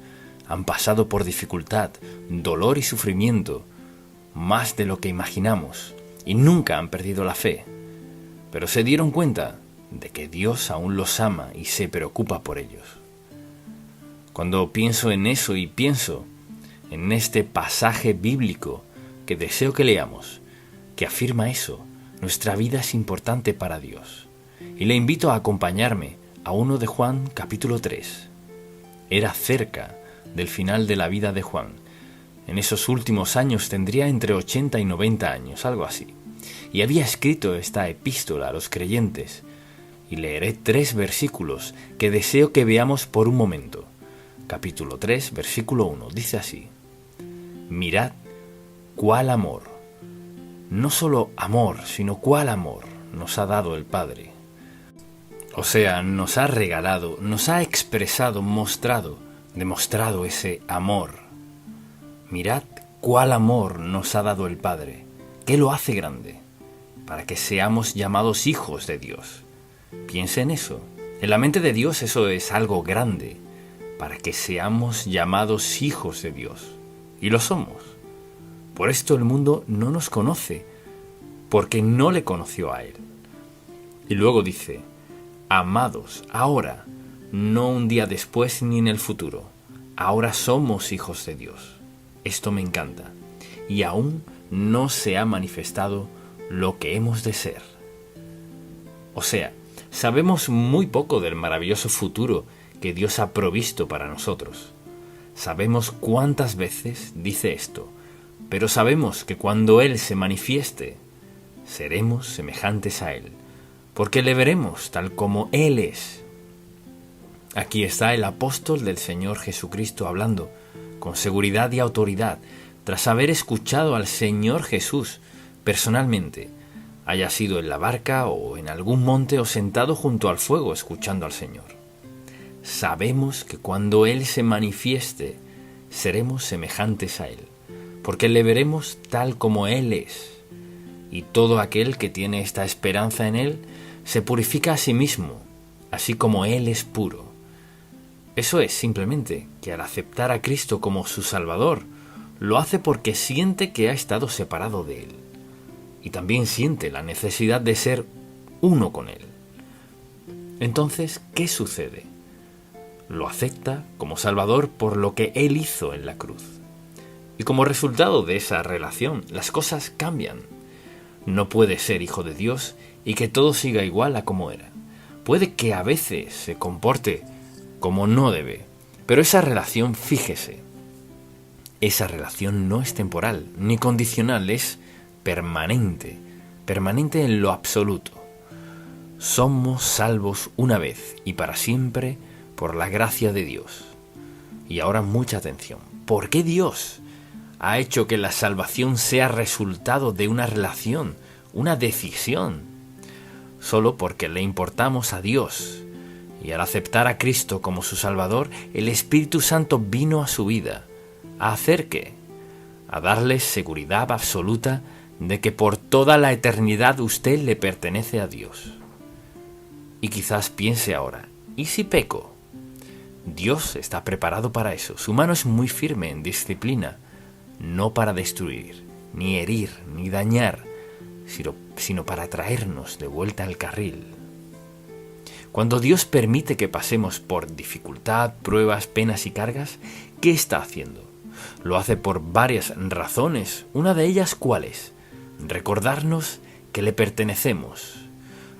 han pasado por dificultad, dolor y sufrimiento, más de lo que imaginamos, y nunca han perdido la fe. Pero se dieron cuenta de que Dios aún los ama y se preocupa por ellos. Cuando pienso en eso y pienso en este pasaje bíblico que deseo que leamos, que afirma eso, nuestra vida es importante para Dios. Y le invito a acompañarme a 1 de Juan capítulo 3. Era cerca del final de la vida de Juan. En esos últimos años tendría entre 80 y 90 años, algo así. Y había escrito esta epístola a los creyentes. Y leeré 3 versículos que deseo que veamos por un momento. Capítulo 3, versículo 1, dice así: Mirad cuál amor, no solo amor, sino cuál amor nos ha dado el Padre. O sea, nos ha regalado, nos ha expresado, demostrado ese amor. Mirad cuál amor nos ha dado el Padre. ¿Qué lo hace grande? Para que seamos llamados hijos de Dios. Piensa en eso. En la mente de Dios eso es algo grande. Para que seamos llamados hijos de Dios. Y lo somos. Por esto el mundo no nos conoce, porque no le conoció a Él. Y luego dice, amados, ahora, no un día después ni en el futuro. Ahora somos hijos de Dios. Esto me encanta. Y aún no se ha manifestado lo que hemos de ser. O sea, sabemos muy poco del maravilloso futuro que Dios ha provisto para nosotros. Sabemos cuántas veces dice esto, pero sabemos que cuando Él se manifieste, seremos semejantes a Él, porque le veremos tal como Él es. Aquí está el apóstol del Señor Jesucristo hablando, con seguridad y autoridad, tras haber escuchado al Señor Jesús personalmente, haya sido en la barca o en algún monte o sentado junto al fuego escuchando al Señor. Sabemos que cuando Él se manifieste, seremos semejantes a Él, porque le veremos tal como Él es. Y todo aquel que tiene esta esperanza en Él se purifica a sí mismo, así como Él es puro. Eso es simplemente que al aceptar a Cristo como su Salvador, lo hace porque siente que ha estado separado de Él. Y también siente la necesidad de ser uno con Él. Entonces, ¿qué sucede? Lo acepta como Salvador por lo que Él hizo en la cruz. Y como resultado de esa relación, las cosas cambian. No puede ser hijo de Dios y que todo siga igual a como era. Puede que a veces se comporte como no debe, pero esa relación, fíjese, esa relación no es temporal ni condicional, es permanente, permanente en lo absoluto. Somos salvos una vez y para siempre por la gracia de Dios. Y ahora mucha atención. ¿Por qué Dios ha hecho que la salvación sea resultado de una relación, una decisión? Solo porque le importamos a Dios. Y al aceptar a Cristo como su Salvador, el Espíritu Santo vino a su vida. ¿A hacer qué? A darle seguridad absoluta de que por toda la eternidad usted le pertenece a Dios. Y quizás piense ahora, ¿y si peco? Dios está preparado para eso. Su mano es muy firme en disciplina, no para destruir, ni herir, ni dañar, sino para traernos de vuelta al carril. Cuando Dios permite que pasemos por dificultad, pruebas, penas y cargas, ¿qué está haciendo? Lo hace por varias razones. Una de ellas, ¿cuál es? Recordarnos que le pertenecemos.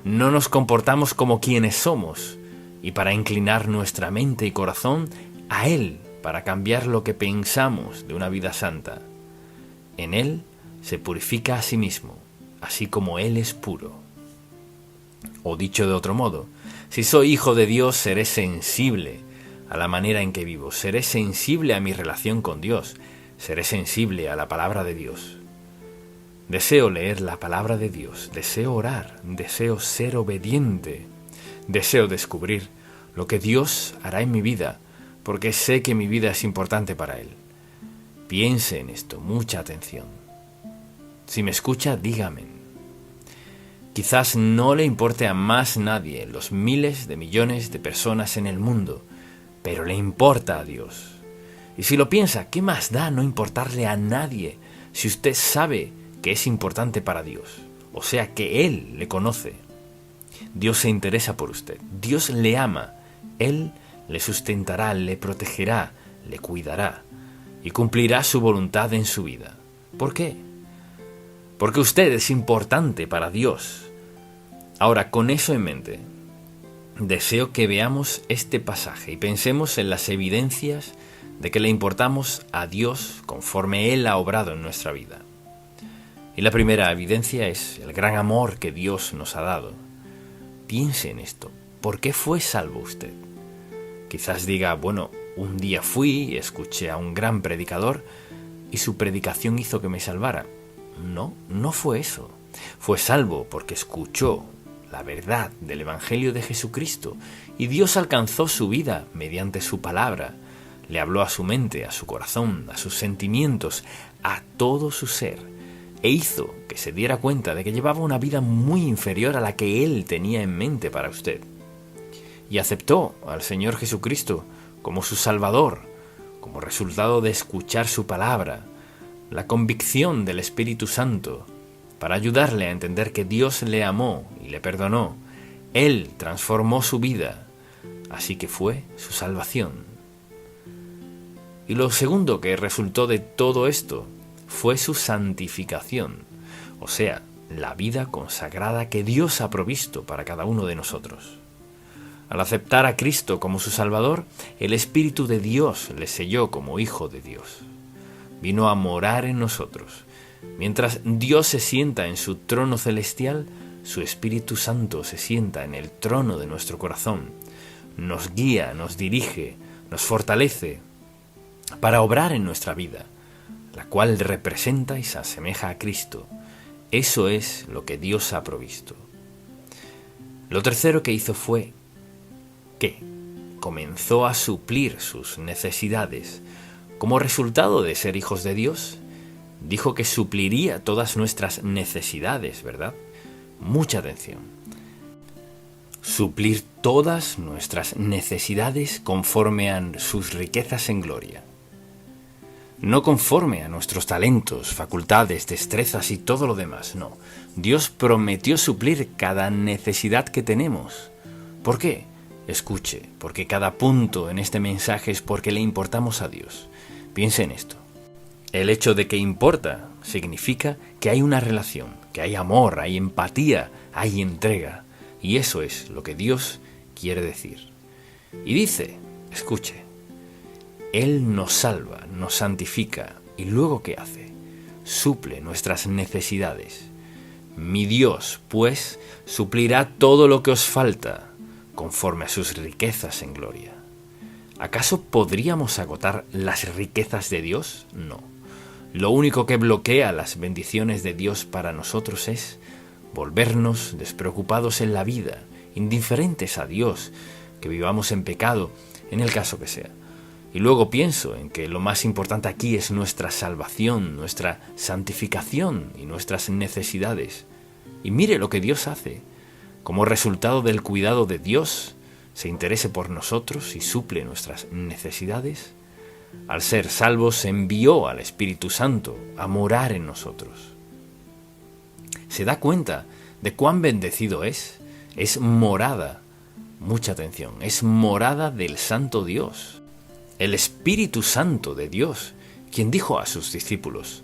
No nos comportamos como quienes somos, y para inclinar nuestra mente y corazón a Él, para cambiar lo que pensamos de una vida santa. En Él se purifica a sí mismo, así como Él es puro. O dicho de otro modo, si soy hijo de Dios, seré sensible a la manera en que vivo, seré sensible a mi relación con Dios, seré sensible a la palabra de Dios. Deseo leer la palabra de Dios, deseo orar, deseo ser obediente, deseo descubrir lo que Dios hará en mi vida, porque sé que mi vida es importante para Él. Piense en esto, mucha atención. Si me escucha, dígame. Quizás no le importe a más nadie los miles de millones de personas en el mundo, pero le importa a Dios. Y si lo piensa, ¿qué más da no importarle a nadie si usted sabe que es importante para Dios? O sea, que Él le conoce. Dios se interesa por usted. Dios le ama. Él le sustentará, le protegerá, le cuidará y cumplirá su voluntad en su vida. ¿Por qué? Porque usted es importante para Dios. Ahora, con eso en mente, deseo que veamos este pasaje y pensemos en las evidencias de que le importamos a Dios conforme Él ha obrado en nuestra vida. Y la primera evidencia es el gran amor que Dios nos ha dado. Piense en esto. ¿Por qué fue salvo usted? Quizás diga, bueno, un día fui y escuché a un gran predicador y su predicación hizo que me salvara. No, no fue eso. Fue salvo porque escuchó la verdad del Evangelio de Jesucristo y Dios alcanzó su vida mediante su palabra. Le habló a su mente, a su corazón, a sus sentimientos, a todo su ser e hizo que se diera cuenta de que llevaba una vida muy inferior a la que Él tenía en mente para usted. Y aceptó al Señor Jesucristo como su Salvador, como resultado de escuchar su palabra, la convicción del Espíritu Santo, para ayudarle a entender que Dios le amó y le perdonó. Él transformó su vida, así que fue su salvación. Y lo segundo que resultó de todo esto fue su santificación, o sea, la vida consagrada que Dios ha provisto para cada uno de nosotros. Al aceptar a Cristo como su Salvador, el Espíritu de Dios le selló como Hijo de Dios. Vino a morar en nosotros. Mientras Dios se sienta en su trono celestial, su Espíritu Santo se sienta en el trono de nuestro corazón. Nos guía, nos dirige, nos fortalece para obrar en nuestra vida. la cual representa y se asemeja a Cristo. Eso es lo que Dios ha provisto. Lo tercero que hizo fue que comenzó a suplir sus necesidades. Como resultado de ser hijos de Dios, dijo que supliría todas nuestras necesidades, ¿verdad? Mucha atención. Suplir todas nuestras necesidades conforme a sus riquezas en gloria. No conforme a nuestros talentos, facultades, destrezas y todo lo demás, no. Dios prometió suplir cada necesidad que tenemos. ¿Por qué? Escuche, porque cada punto en este mensaje es porque le importamos a Dios. Piense en esto. El hecho de que importa significa que hay una relación, que hay amor, hay empatía, hay entrega. Y eso es lo que Dios quiere decir. Y dice, escuche, Él nos salva, nos santifica, y luego ¿qué hace? Suple nuestras necesidades. Mi Dios, pues, suplirá todo lo que os falta, conforme a sus riquezas en gloria. ¿Acaso podríamos agotar las riquezas de Dios? No. Lo único que bloquea las bendiciones de Dios para nosotros es volvernos despreocupados en la vida, indiferentes a Dios, que vivamos en pecado, en el caso que sea. Y luego pienso en que lo más importante aquí es nuestra salvación, nuestra santificación y nuestras necesidades. Y mire lo que Dios hace. Como resultado del cuidado de Dios, se interese por nosotros y suple nuestras necesidades. Al ser salvos, envió al Espíritu Santo a morar en nosotros. ¿Se da cuenta de cuán bendecido es? Es morada, mucha atención, es morada del Santo Dios. El Espíritu Santo de Dios, quien dijo a sus discípulos,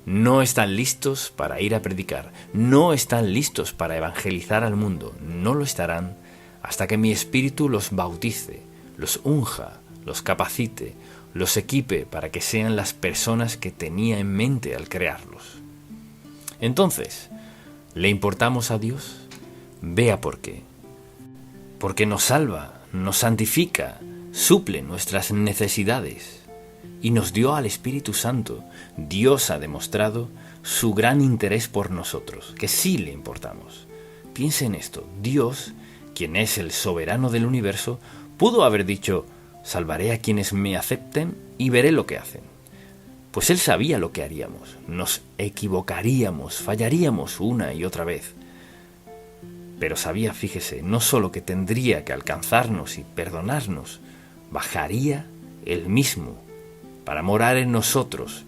no están listos para ir a predicar, no están listos para evangelizar al mundo, no lo estarán hasta que mi Espíritu los bautice, los unja, los capacite, los equipe para que sean las personas que tenía en mente al crearlos. Entonces, ¿le importamos a Dios? Vea por qué. Porque nos salva, nos santifica, suple nuestras necesidades y nos dio al Espíritu Santo. Dios ha demostrado su gran interés por nosotros, que sí le importamos. Piense en esto, Dios, quien es el soberano del universo, pudo haber dicho, salvaré a quienes me acepten y veré lo que hacen. Pues Él sabía lo que haríamos, nos equivocaríamos, fallaríamos una y otra vez. Pero sabía, fíjese, no solo que tendría que alcanzarnos y perdonarnos, bajaría Él mismo para morar en nosotros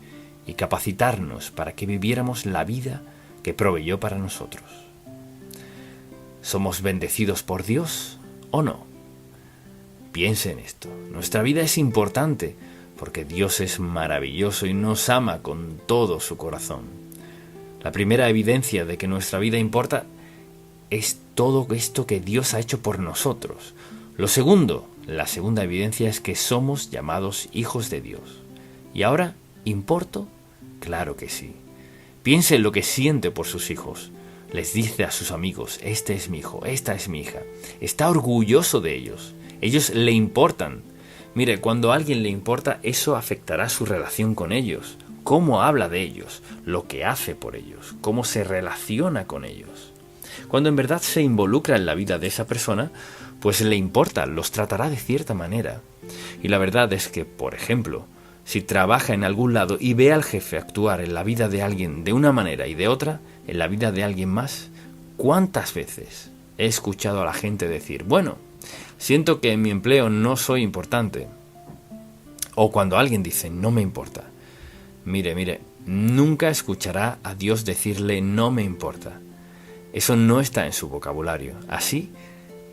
y capacitarnos para que viviéramos la vida que proveyó para nosotros. ¿Somos bendecidos por Dios o no? Piense en esto. Nuestra vida es importante porque Dios es maravilloso y nos ama con todo su corazón. La primera evidencia de que nuestra vida importa es todo esto que Dios ha hecho por nosotros. La segunda evidencia es que somos llamados hijos de Dios. ¿Y ahora importo? Claro que sí. Piense en lo que siente por sus hijos. Les dice a sus amigos, este es mi hijo, esta es mi hija. Está orgulloso de ellos. Ellos le importan. Mire, cuando a alguien le importa, eso afectará su relación con ellos. Cómo habla de ellos, lo que hace por ellos, cómo se relaciona con ellos. Cuando en verdad se involucra en la vida de esa persona, pues le importa, los tratará de cierta manera. Y la verdad es que, por ejemplo, si trabaja en algún lado y ve al jefe actuar en la vida de alguien de una manera y de otra, en la vida de alguien más, ¿cuántas veces he escuchado a la gente decir, bueno, siento que en mi empleo no soy importante? O cuando alguien dice, no me importa. Mire, nunca escuchará a Dios decirle, no me importa. Eso no está en su vocabulario. Así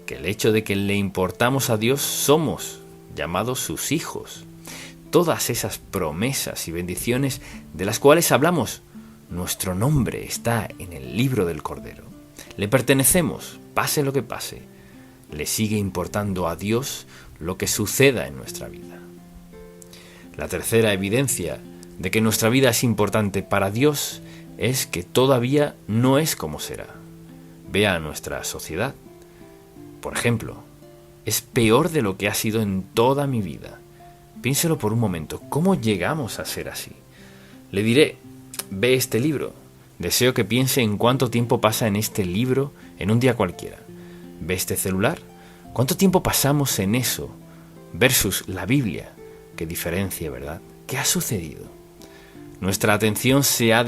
que el hecho de que le importamos a Dios, somos llamados sus hijos. Todas esas promesas y bendiciones de las cuales hablamos, nuestro nombre está en el libro del Cordero. Le pertenecemos, pase lo que pase. Le sigue importando a Dios lo que suceda en nuestra vida. La tercera evidencia de que nuestra vida es importante para Dios es que todavía no es como será. Vea nuestra sociedad. Por ejemplo, es peor de lo que ha sido en toda mi vida. Piénselo por un momento, ¿cómo llegamos a ser así? Le diré, ve este libro. Deseo que piense en cuánto tiempo pasa en este libro en un día cualquiera. ¿Ve este celular? ¿Cuánto tiempo pasamos en eso versus la Biblia? Qué diferencia, ¿verdad? ¿Qué ha sucedido? Nuestra atención se ha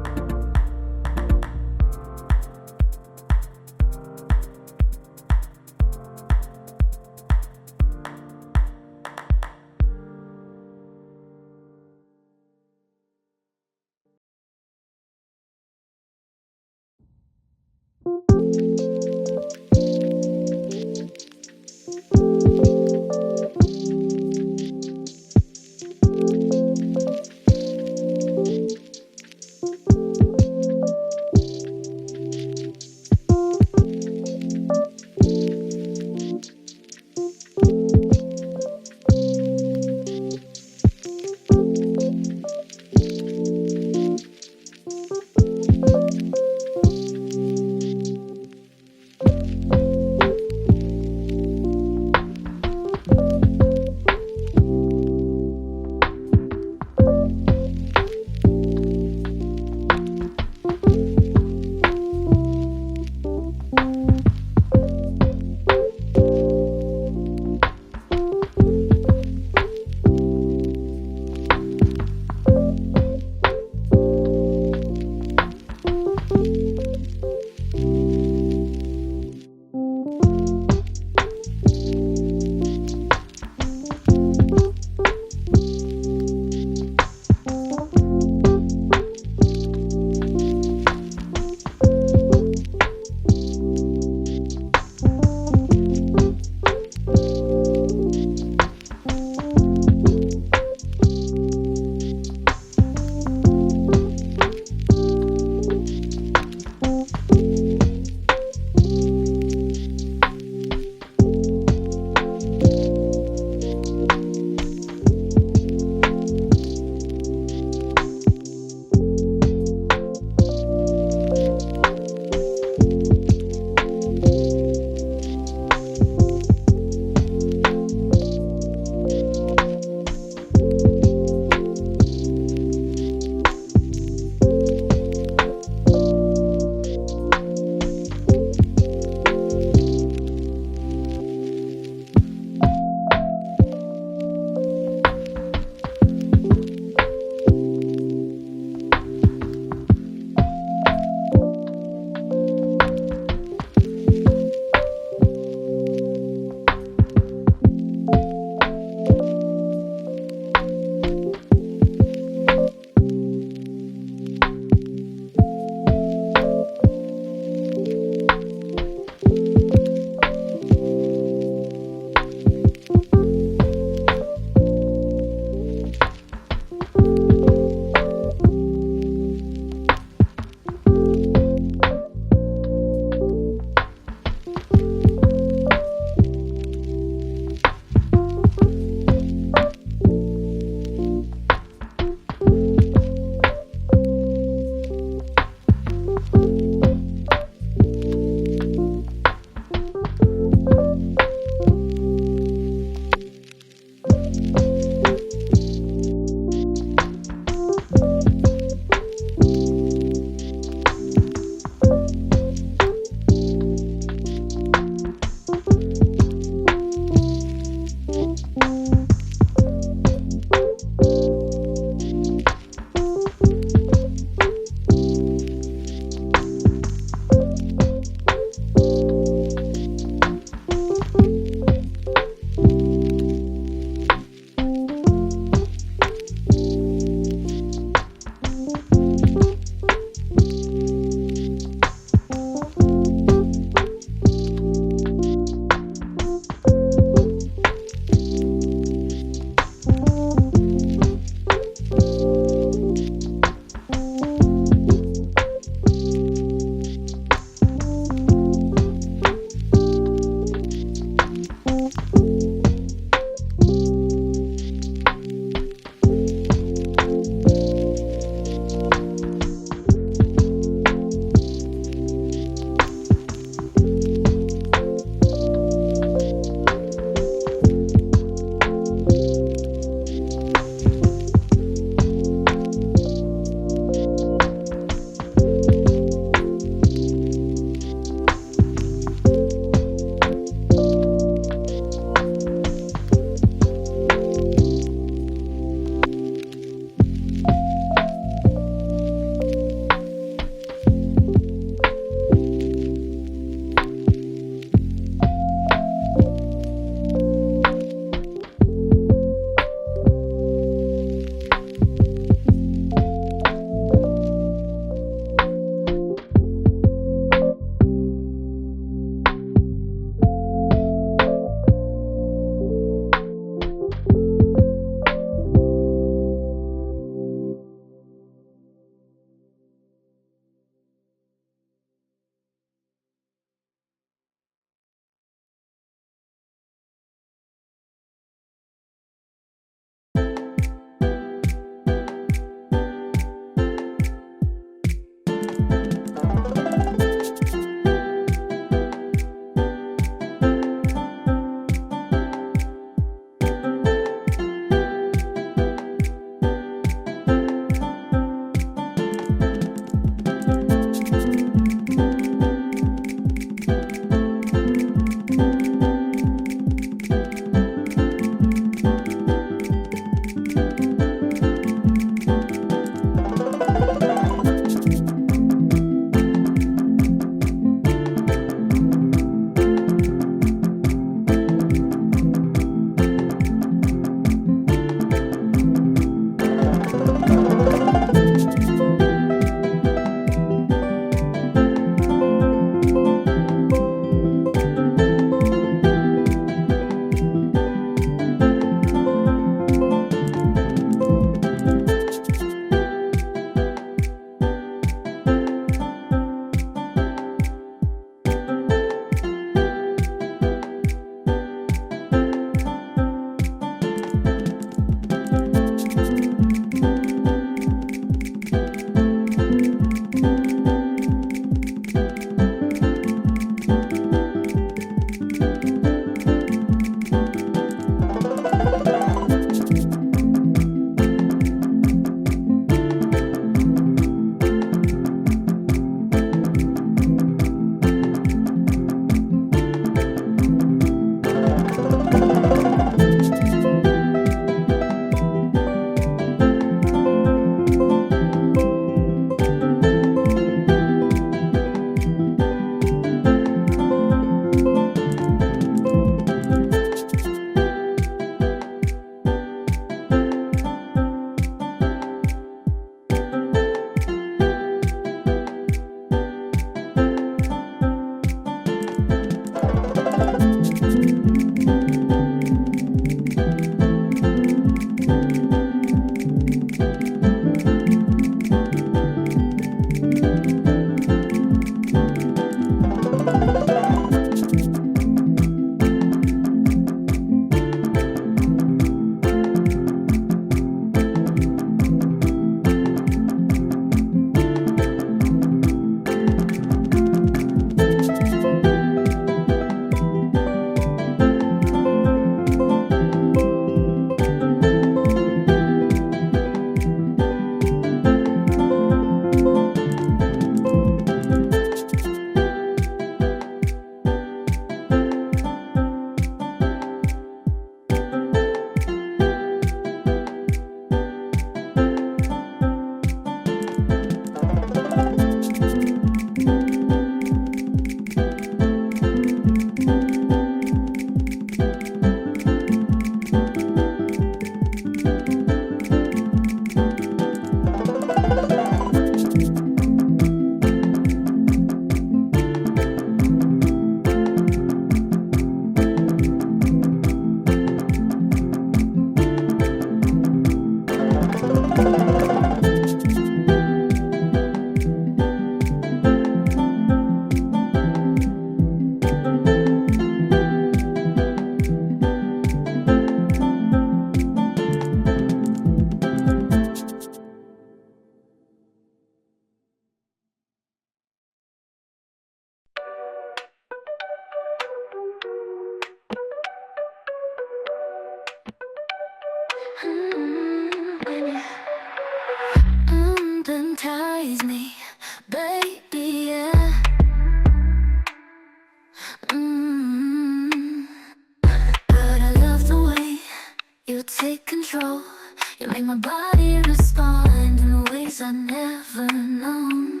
ways I never known.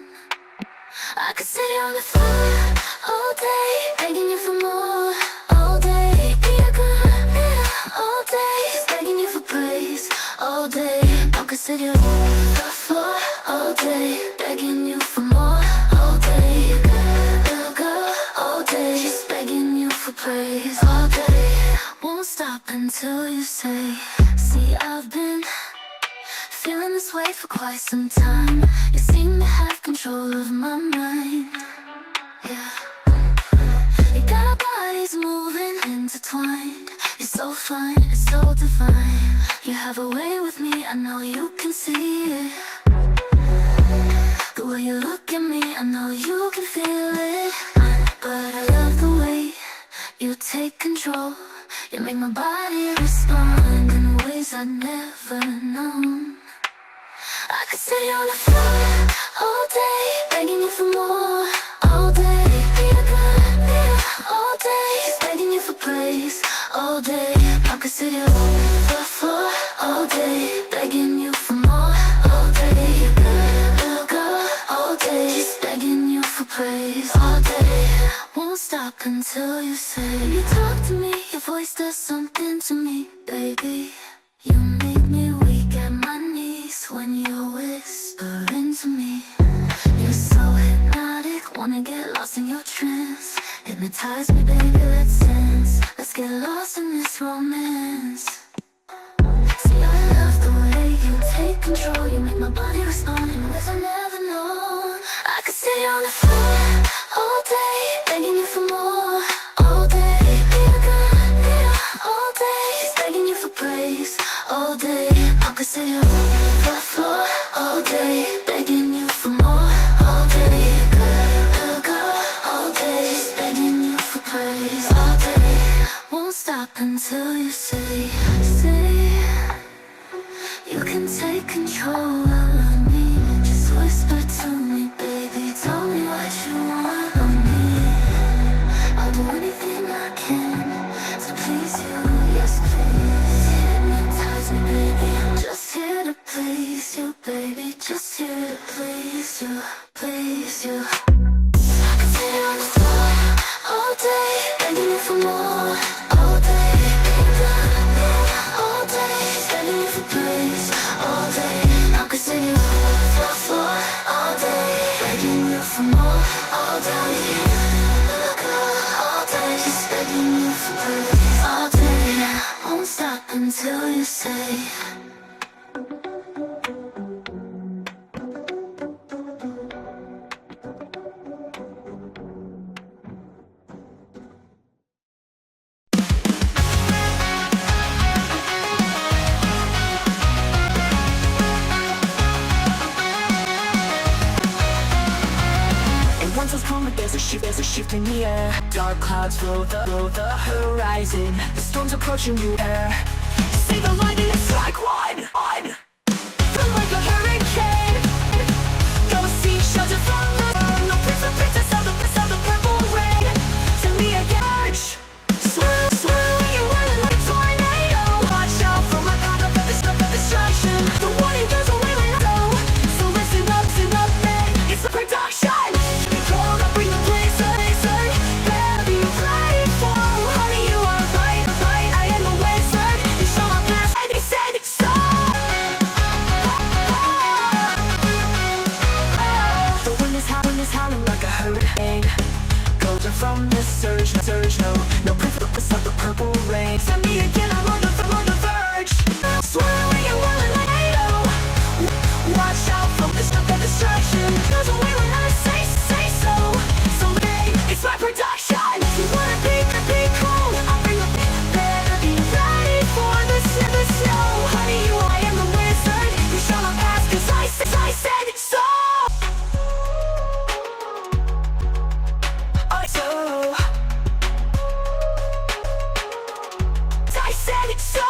I could sit here on the floor all day, begging you for more. All day, be a good man. All day, begging you for praise. All day, I could sit here on the floor all day, begging you for more. All day, good girl. All day, just begging you for praise. All day, won't stop until you say. See, I've been feeling this way for quite some time. You seem to have control of my mind. Yeah. You got our bodies moving, intertwined. You're so fine, it's so divine. You have a way with me, I know you can see it. The way you look at me, I know you can feel it. But I love the way you take control. You make my body respond in ways I never known. I could sit here on the floor all day, begging you for more. All day, be a good man. All day, begging you for praise. All day, I could sit here on the floor all day, begging you for more. All day, good girl. All day, just begging you for praise. All day, won't stop until you say. You talk to me, your voice does something to me, baby. You make me weak at my knees when you're whispering to me. You're so hypnotic, wanna get lost in your trance. Hypnotize me, baby, let's dance. Let's get lost in this romance. See, I love the way you take control. You make my body respond in ways I never know. I could sit here on the floor all day, begging you for more. All day, be a good man. All day, begging you for praise. All day, I could sit here on the floor all day, begging you for more. All day, good girl. All day, begging you for praise. All day, won't stop until you say, you can take control of me. Just whisper to me, baby. Tell me what you want of me. I'll do anything I can to please you, yes please. Hypnotize me, baby. I'm just here to please you, baby. Just here to please you, please you. I can sit here on the floor all day, begging you for more. All day, all day, begging you for praise. All day, I can sit here on the floor all day, begging you for more. All day, all day, just begging you for praise. All day, won't stop until you say. There's a shift in the air. Dark clouds fill the horizon. The storm's approaching you air. See the lightning strike one. Feel like a hurricane. Go seek shelter from the storm. No princess of the purple rain. Send me a gauge. Swirling you whirling like a tornado. Watch out for my path of destruction. The warning goes away when I go. So listen up, man. It's a production. From this surge, no purpose of the purple rain. Send me again, I'm on the verge. Swirling and whirling like a tornado. Watch out from this destruction. Goes away when I say so. So hey, it's my production. You wanna be cool? I'll bring a better be ready for the snow. Honey, I am the wizard. You shall not pass, 'cause I said so. I said it's so.